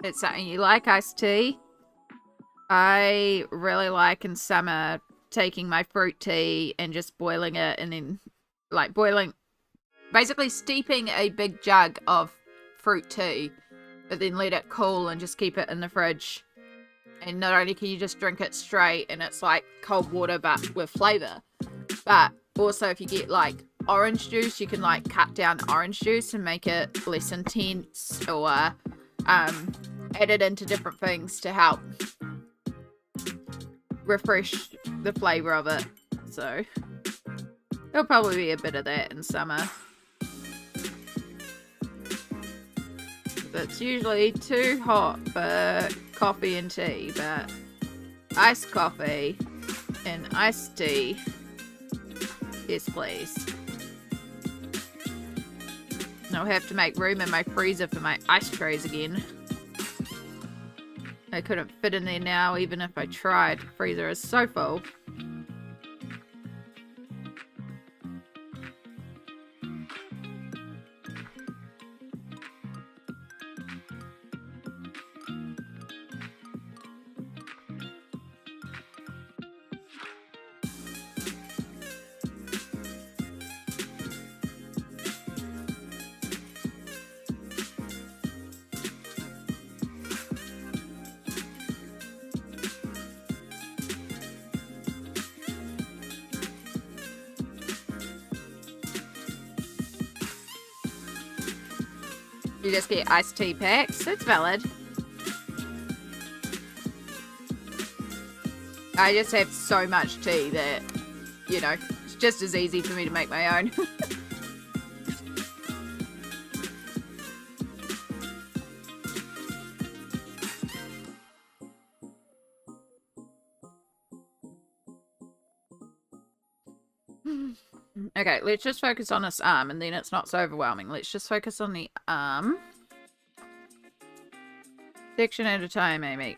It's something you like, iced tea. I really like in summer taking my fruit tea and just boiling it and then like basically steeping a big jug of fruit tea, but then let it cool and just keep it in the fridge. And not only can you just drink it straight and it's like cold water but with flavour, but also if you get like orange juice, you can like cut down orange juice and make it less intense, or add it into different things to help refresh the flavour of it. So there'll probably be a bit of that in summer. It's usually too hot for coffee and tea, but iced coffee and iced tea, yes please. And I'll have to make room in my freezer for my ice trays again. I couldn't fit in there now even if I tried. The freezer is so full. You just get iced tea packs. It's valid. I just have so much tea that, you know, it's just as easy for me to make my own. Okay, let's just focus on this arm and then it's not so overwhelming. Let's just focus on the arm. Section at a time, Amy.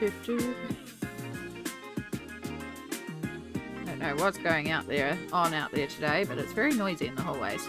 I don't know what's going on out there today, but it's very noisy in the hallways.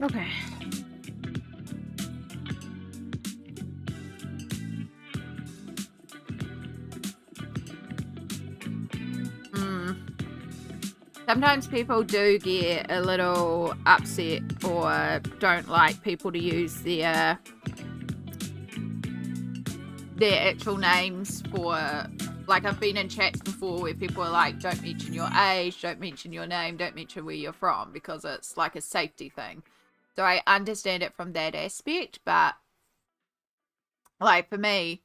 Okay. Sometimes people do get a little upset or don't like people to use their actual names for, like, I've been in chats before where people are like, don't mention your age, don't mention your name, don't mention where you're from, because it's like a safety thing. So I understand it from that aspect, but like for me,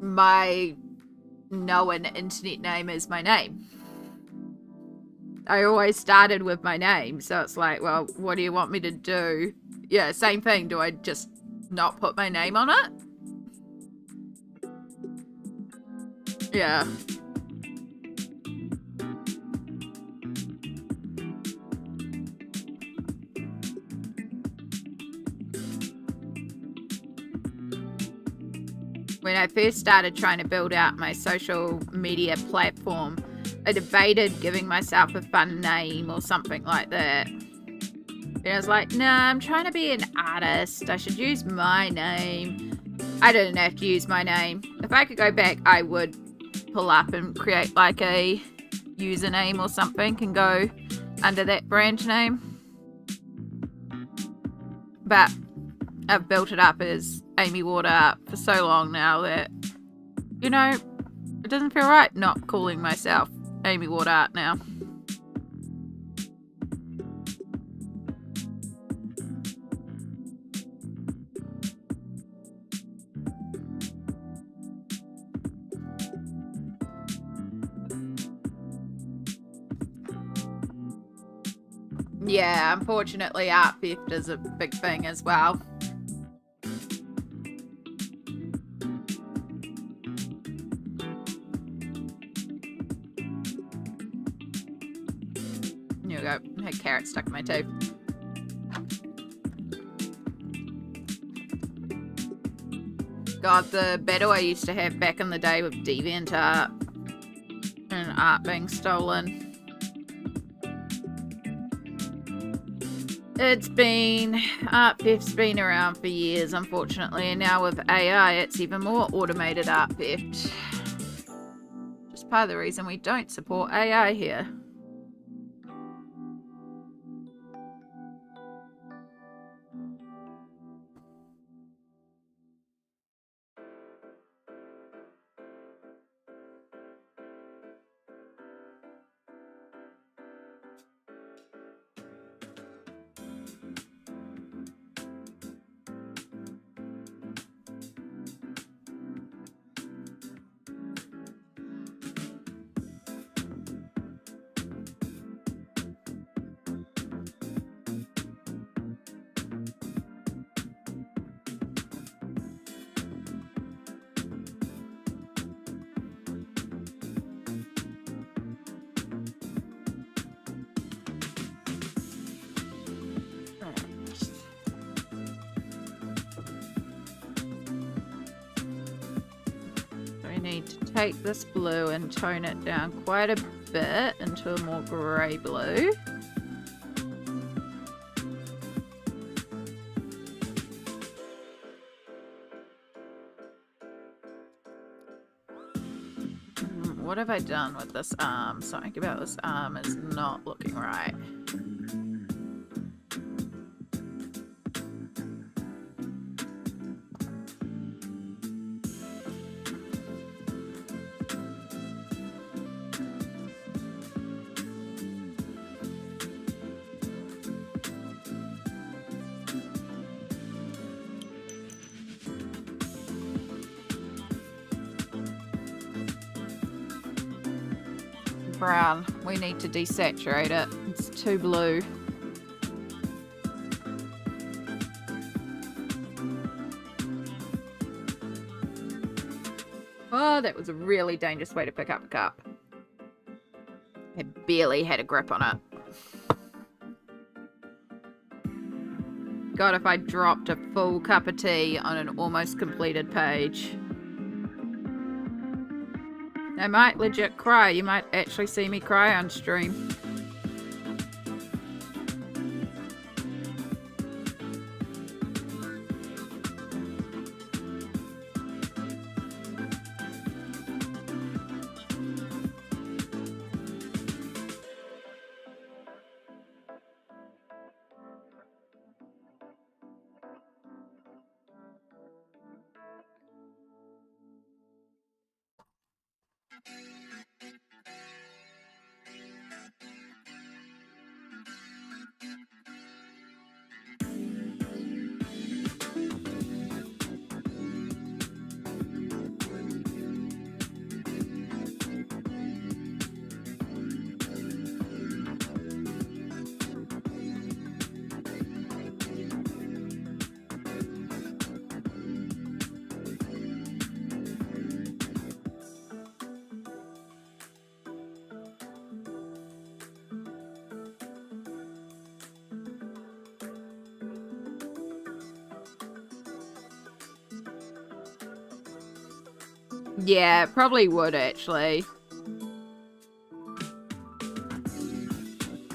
my known internet name is my name. I always started with my name, so it's like, well, what do you want me to do? Yeah, same thing. Do I just not put my name on it? Yeah. When I first started trying to build out my social media platform, I debated giving myself a fun name or something like that. And I was like, nah, I'm trying to be an artist. I should use my name. I didn't have to use my name. If I could go back, I would pull up and create like a username or something and go under that brand name. But I've built it up as Amy Water for so long now that, you know, it doesn't feel right not calling myself Amy Water Art now. Yeah, unfortunately art theft is a big thing as well. Here we go. I had carrot stuck in my tooth. God, the battle I used to have back in the day with DeviantArt and art being stolen. Art theft's been around for years, unfortunately, and now with AI, it's even more automated art theft. Just part of the reason we don't support AI here. Need to take this blue and tone it down quite a bit into a more grey blue. What have I done with this arm? Something about this arm is not looking right. Brown. We need to desaturate it. It's too blue. Oh, that was a really dangerous way to pick up a cup. I barely had a grip on it. God, if I dropped a full cup of tea on an almost completed page. I might legit cry. You might actually see me cry on stream. Yeah, probably would actually.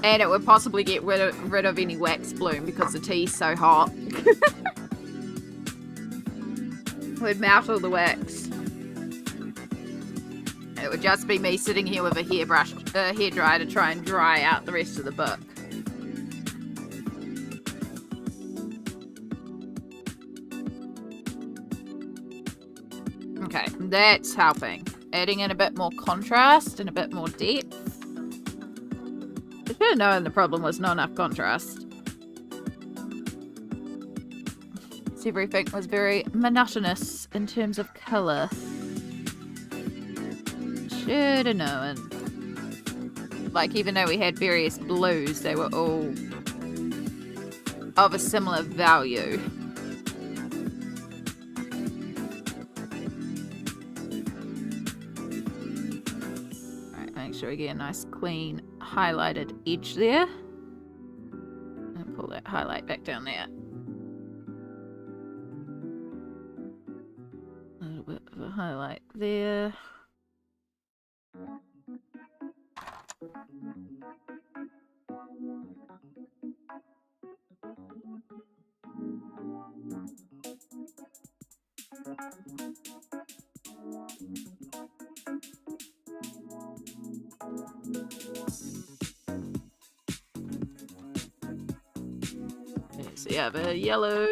And it would possibly get rid of any wax bloom because the tea's so hot. Would melt all the wax. It would just be me sitting here with a hairdryer to try and dry out the rest of the book. Okay, that's helping. Adding in a bit more contrast and a bit more depth. I should have known the problem was not enough contrast. So everything was very monotonous in terms of colour. Should have known. Like, even though we had various blues, they were all of a similar value. Sure we get a nice clean highlighted edge there and pull that highlight back down there. A little bit of a highlight there. There's the other yellow.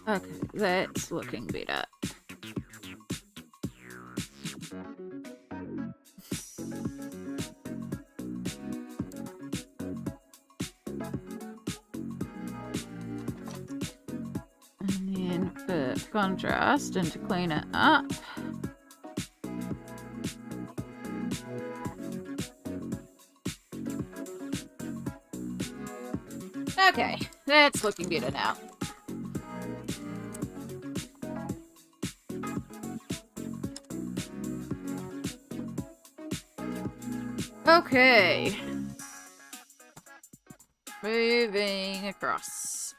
Okay, that's looking better. And then for contrast and to clean it up. Okay, that's looking better now. Okay. Moving across.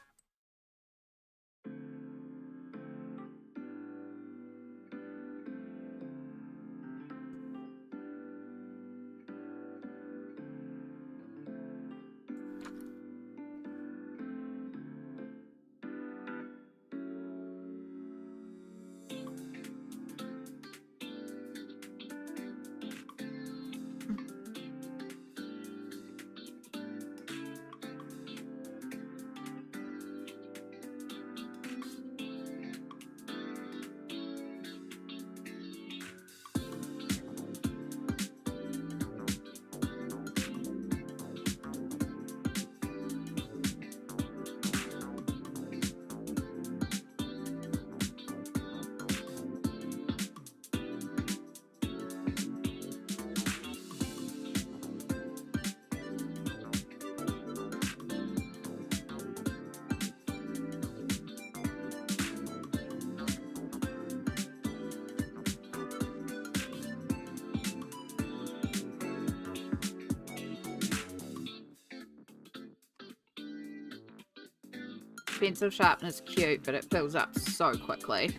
Pencil sharpener's cute, but it fills up so quickly.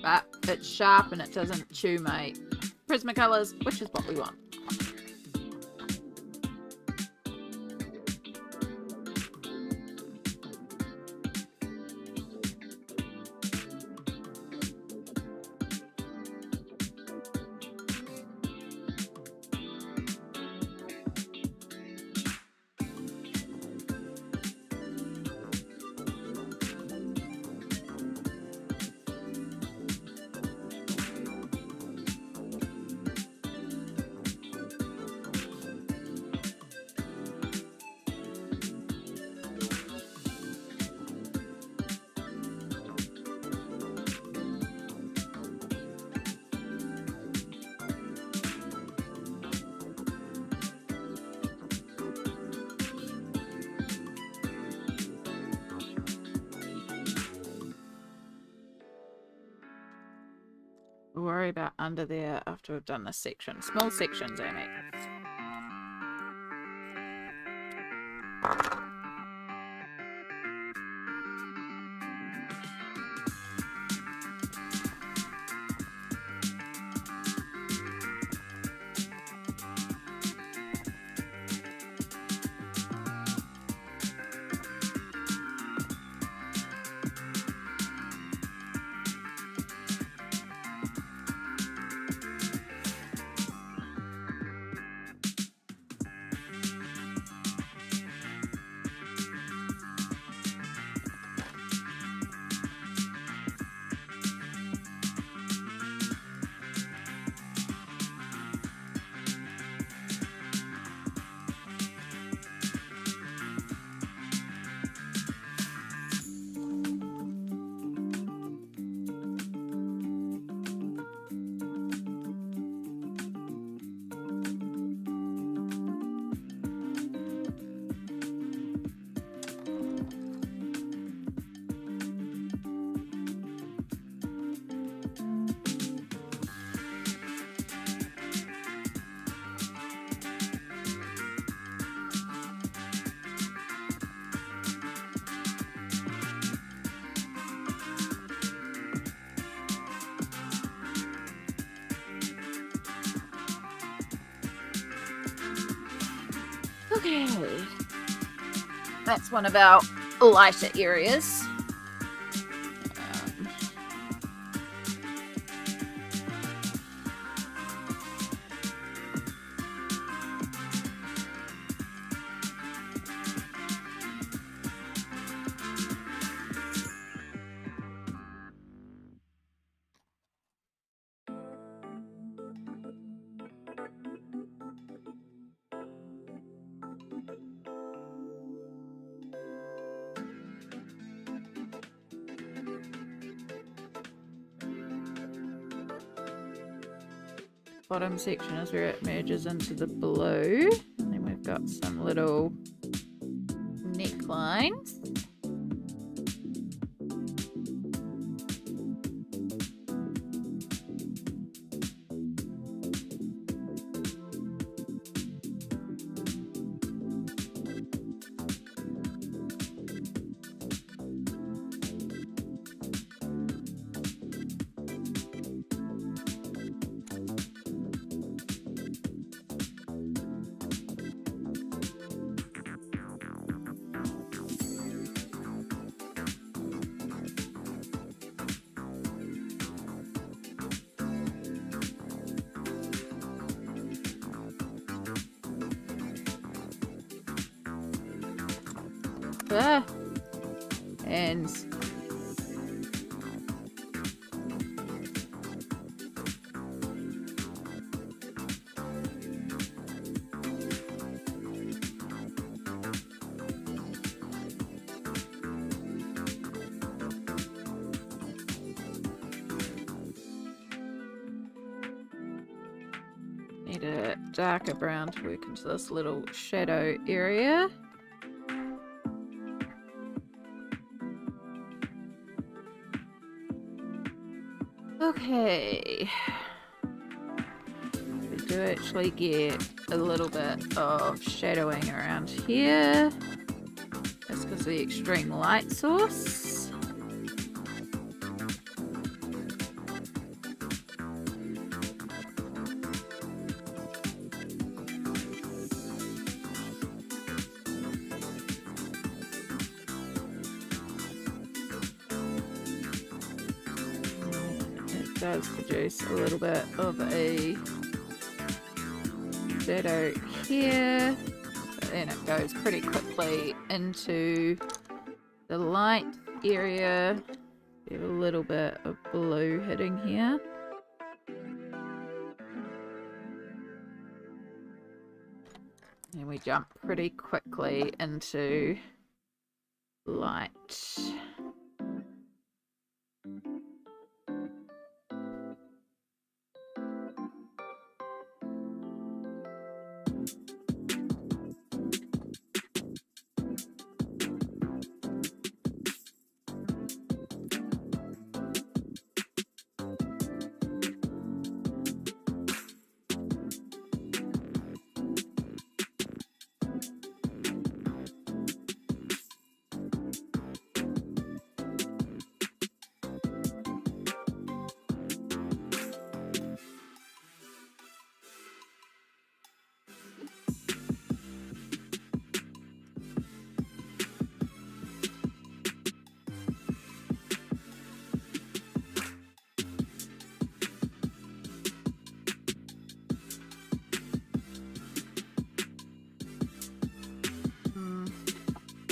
But it's sharp and it doesn't chew my Prismacolors, which is what we want. We'll worry about under there after we've done this section. Small sections, Amy. Okay, that's one of our lighter areas. Bottom section is where it merges into the blue, and then we've got some little necklines. And need a darker brown to work into this little shadow area. Okay, we to actually get a little bit of shadowing around here. That's because of the extreme light source. It does produce a little bit of a shadow here. Then it goes pretty quickly into the light area. We have a little bit of blue hitting here. And we jump pretty quickly into light.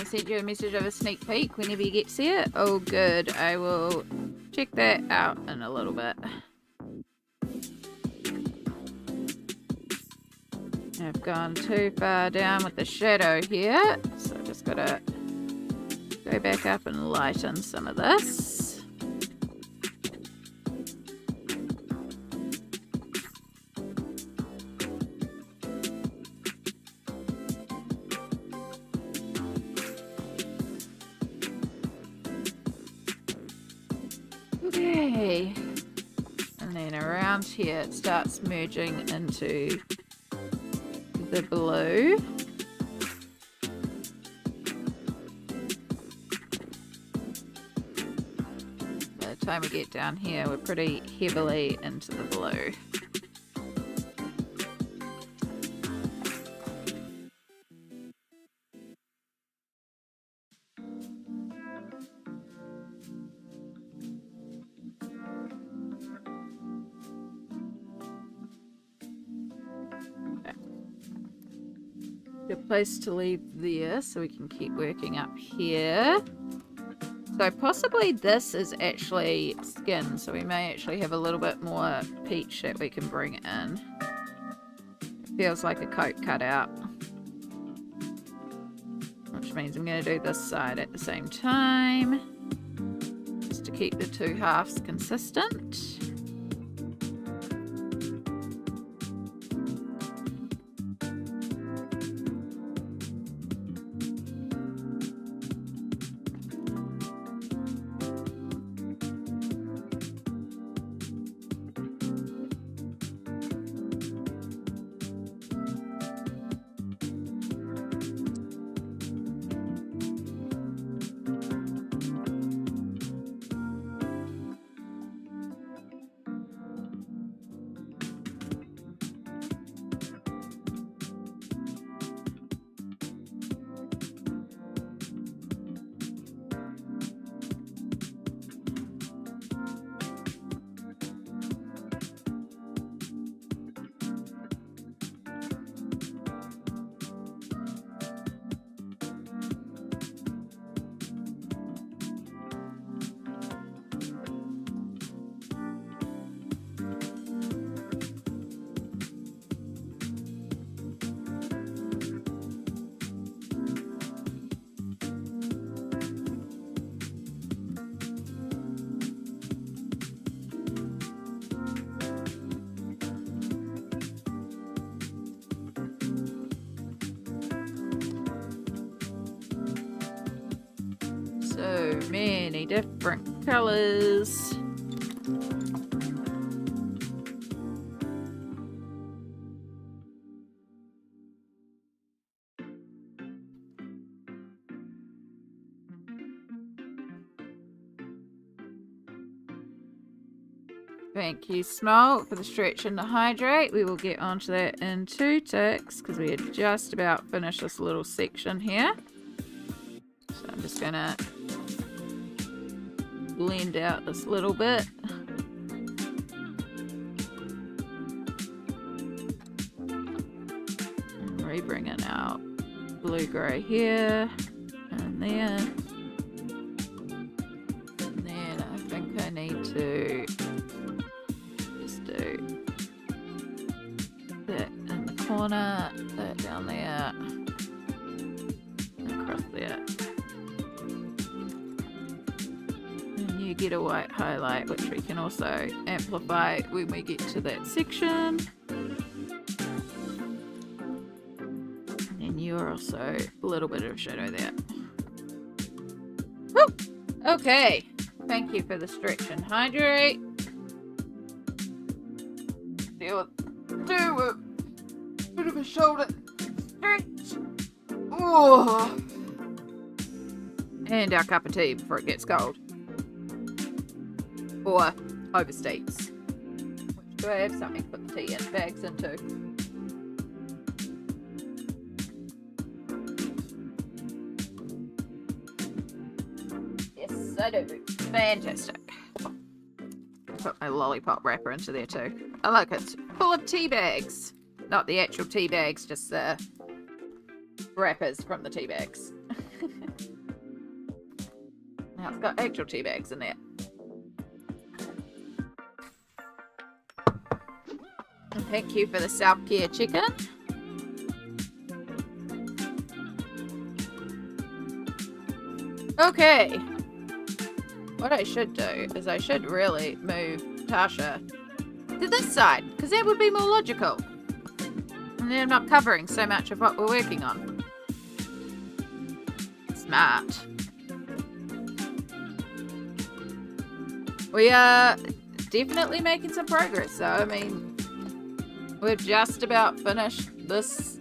Send you a message of a sneak peek whenever you get to see it. Oh good, I will check that out in a little bit. I've gone too far down with the shadow here, so I've just gotta go back up and lighten some of this. Okay, and then around here it starts merging into the blue. By the time we get down here, we're pretty heavily into the blue. Good place to leave there so we can keep working up here. So possibly this is actually skin, so we may actually have a little bit more peach that we can bring in. It feels like a coat cutout. Which means I'm going to do this side at the same time. Just to keep the two halves consistent. So many different colors. Thank you, Small, for the stretch and the hydrate. We will get onto that in 2 ticks because we had just about finished this little section here. So I'm just gonna blend out this little bit. And re-bring in our blue-grey here and there. And then I think I need to just do that in the corner, that down there, and across there. And you get a white highlight, which we can also amplify when we get to that section. And you're also a little bit of shadow there. Woo! Okay. Thank you for the stretch and hydrate. Do a bit of a shoulder stretch. Oh. And our cup of tea before it gets cold. Or overstates. Which do I have something to put the tea in bags into? Yes, I do. Fantastic. Put my lollipop wrapper into there too. I like it. Full of tea bags. Not the actual tea bags, just the wrappers from the tea bags. Now it's got actual tea bags in there. And thank you for the self-care chicken. Okay. What I should do is I should really move Tasha to this side, because that would be more logical. And then I'm not covering so much of what we're working on. Smart. We are definitely making some progress, though. I mean, we've just about finished this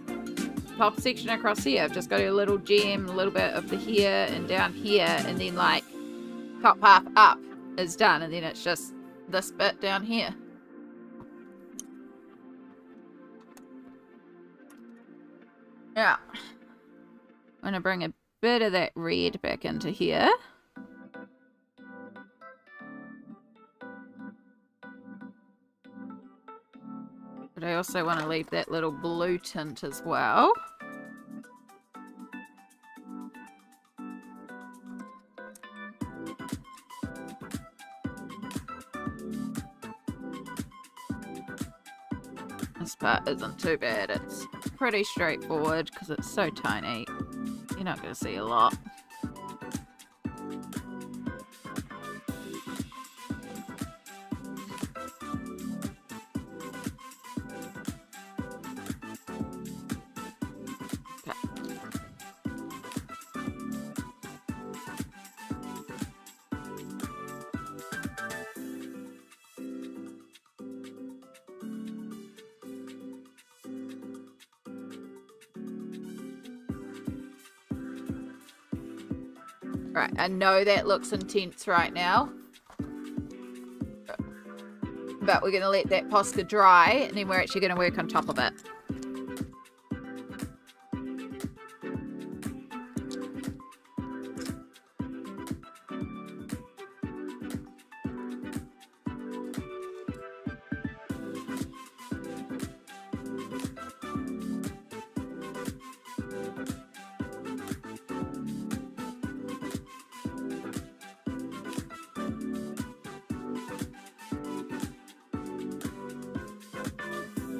top section across here. I've just got a little gem, a little bit of the here and down here, and then like top half up is done, and then it's just this bit down here. Yeah. I'm gonna bring a bit of that red back into here. But I also want to leave that little blue tint as well. This part isn't too bad. It's pretty straightforward because it's so tiny. You're not going to see a lot. Right, I know that looks intense right now, but we're going to let that Posca dry, and then we're actually going to work on top of it.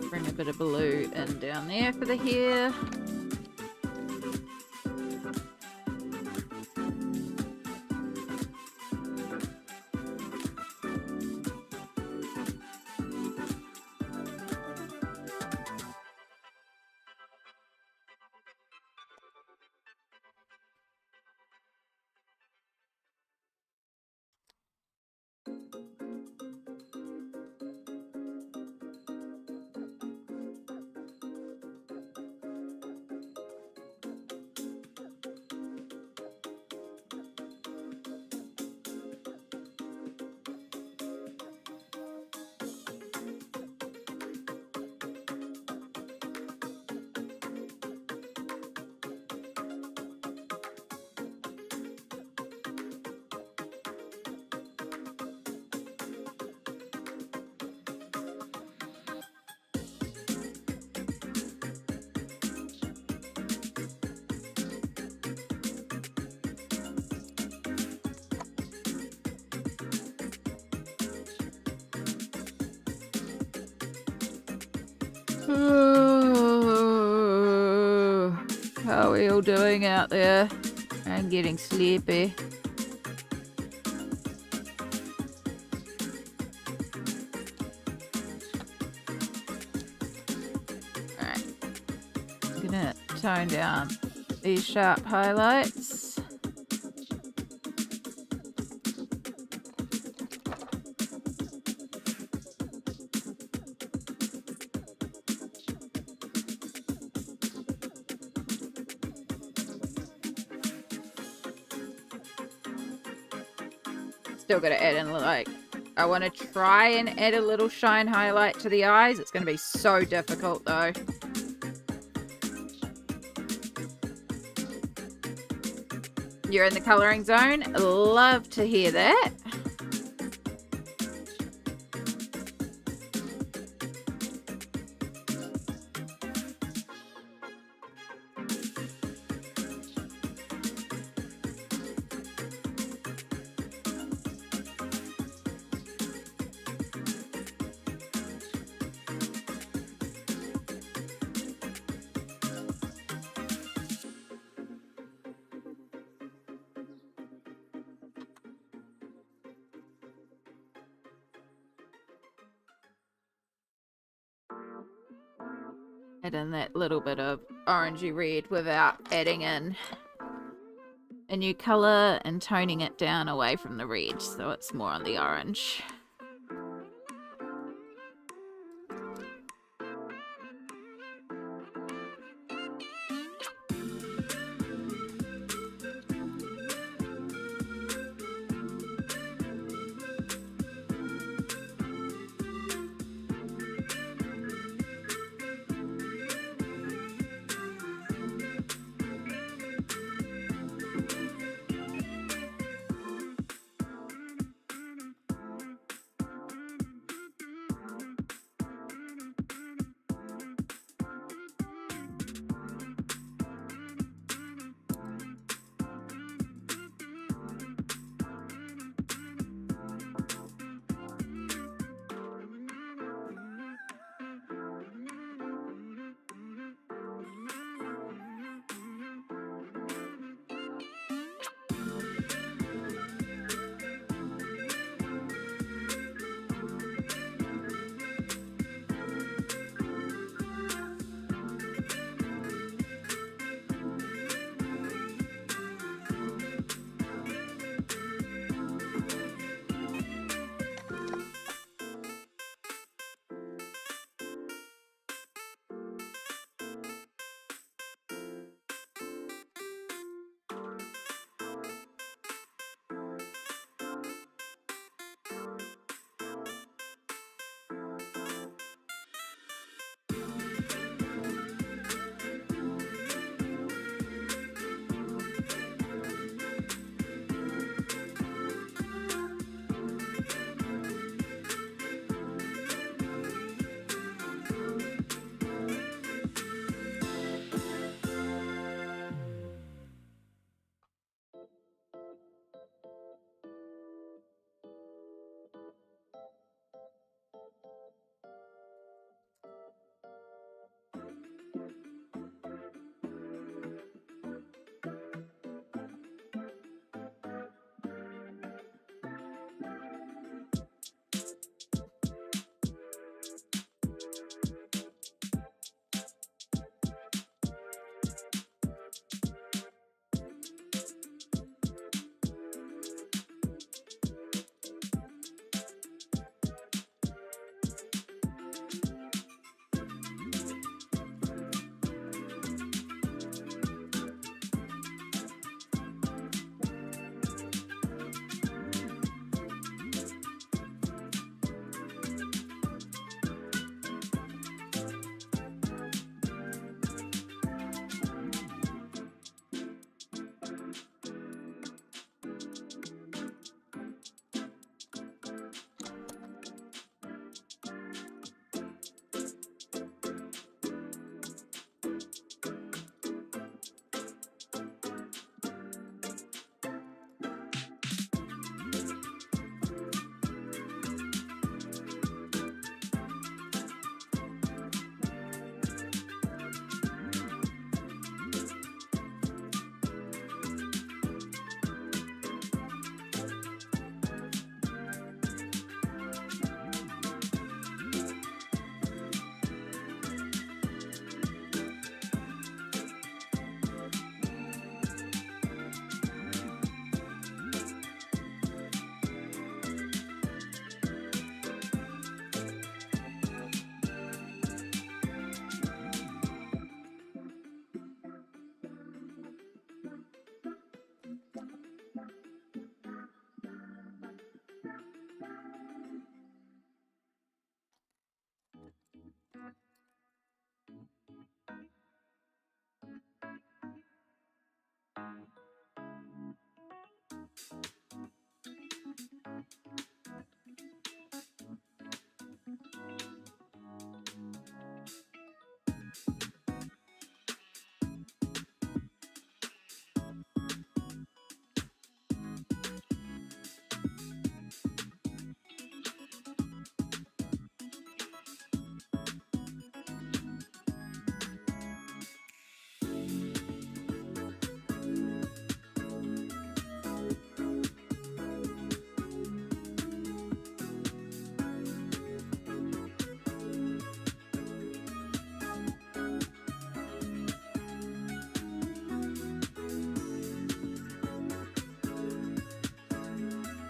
Bring a bit of blue in down there for the hair. How are we all doing out there? I'm getting sleepy. Alright. I'm gonna tone down these sharp highlights. Still gotta add in, like, I want to try and add a little shine highlight to the eyes. It's gonna be so difficult though. You're in the coloring zone. Love to hear that. Add in that little bit of orangey red without adding in a new color and toning it down away from the red so it's more on the orange.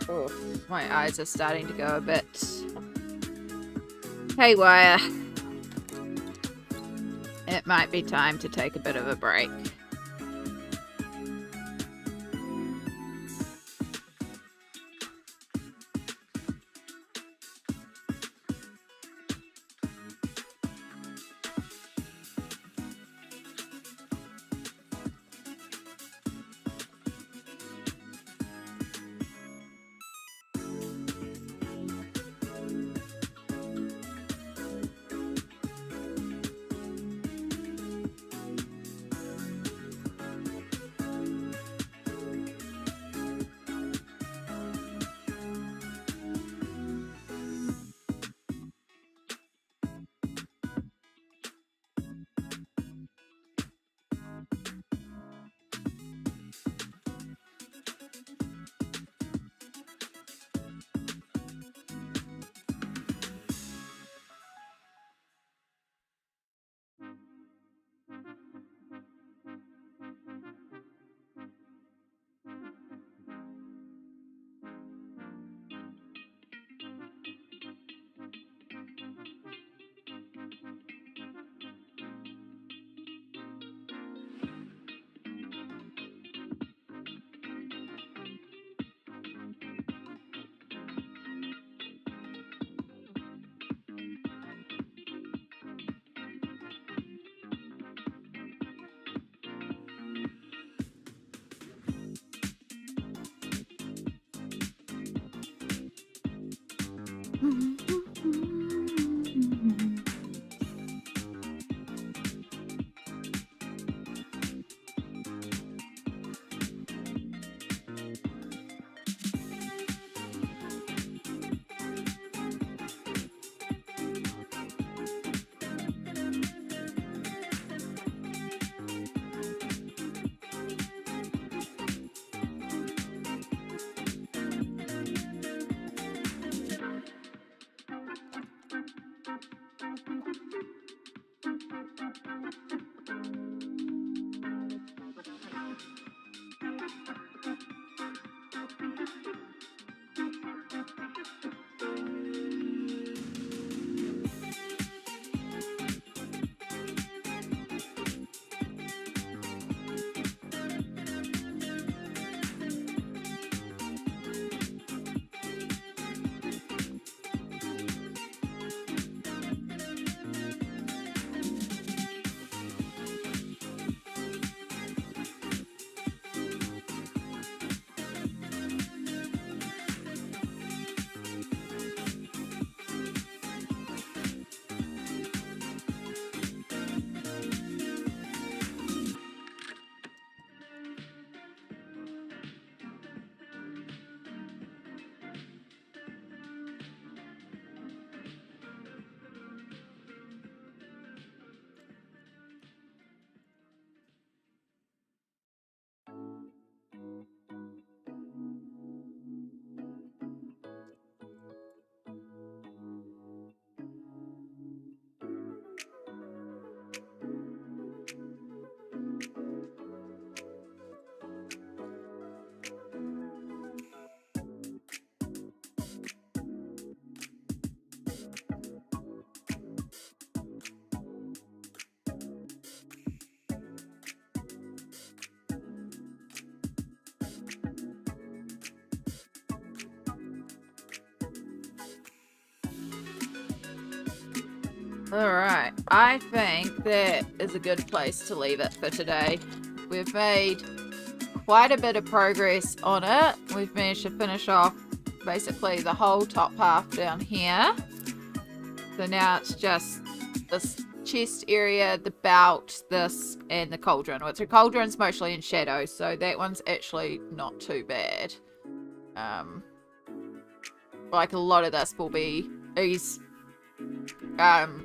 Oh, my eyes are starting to go a bit haywire. It might be time to take a bit of a break. Alright, I think that is a good place to leave it for today. We've made quite a bit of progress on it. We've managed to finish off basically the whole top half down here. So now it's just this chest area, the belt, this, and the cauldron. Which the cauldron's mostly in shadow, so that one's actually not too bad. Like a lot of this will be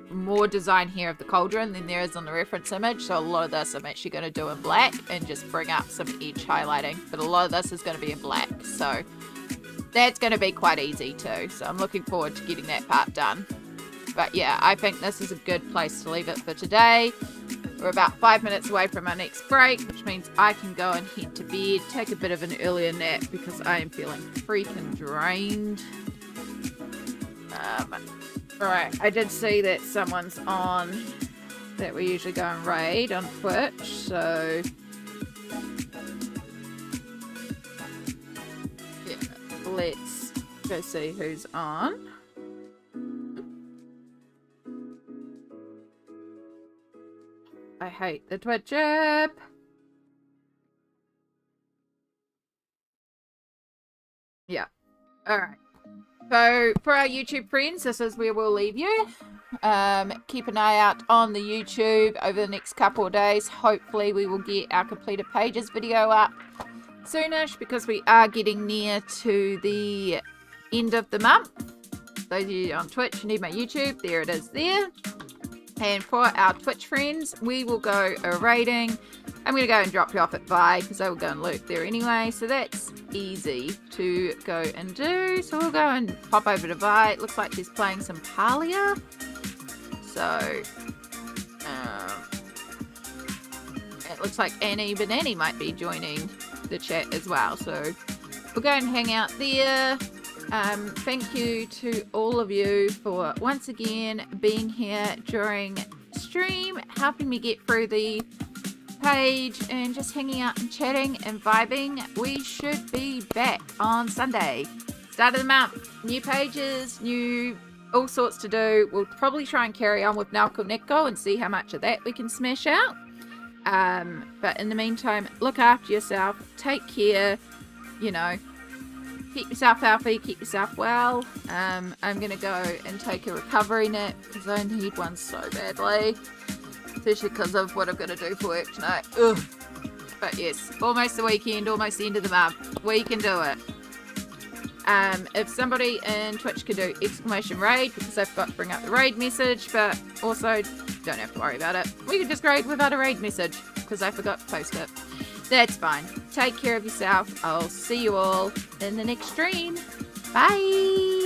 more design here of the cauldron than there is on the reference image, so a lot of this I'm actually going to do in black and just bring up some edge highlighting, but a lot of this is going to be in black, so that's going to be quite easy too, so I'm looking forward to getting that part done. But yeah, I think this is a good place to leave it for today. We're about 5 minutes away from our next break, which means I can go and head to bed, take a bit of an earlier nap because I am feeling freaking drained. Alright, I did see that someone's on, that we usually go and raid on Twitch, so yeah, let's go see who's on. I hate the Twitch app. Yeah. Alright. So, for our YouTube friends, this is where we'll leave you. Keep an eye out on the YouTube over the next couple of days. Hopefully, we will get our completed pages video up soonish because we are getting near to the end of the month. Those of you on Twitch, you need my YouTube. There it is there. And for our Twitch friends, we will go a raiding. I'm going to go and drop you off at Vi because I will go and lurk there anyway. So that's easy to go and do. So we'll go and pop over to Vi. It looks like she's playing some Palia. So it looks like Annie Banani might be joining the chat as well. So we'll go and hang out there. Thank you to all of you for once again being here during stream, helping me get through the page and just hanging out and chatting and vibing. We should be back on Sunday, start of the month, new pages, new all sorts to do. We'll probably try and carry on with Nalco Neko and see how much of that we can smash out. But in the meantime, look after yourself, take care, you know, keep yourself healthy, keep yourself well. I'm going to go and take a recovery nap because I need one so badly. Especially because of what I've got to do for work tonight. Ugh. But yes, almost the weekend, almost the end of the month. We can do it. If somebody in Twitch could do exclamation raid because I forgot to bring up the raid message, but also don't have to worry about it. We could just raid without a raid message because I forgot to post it. That's fine. Take care of yourself. I'll see you all in the next stream. Bye!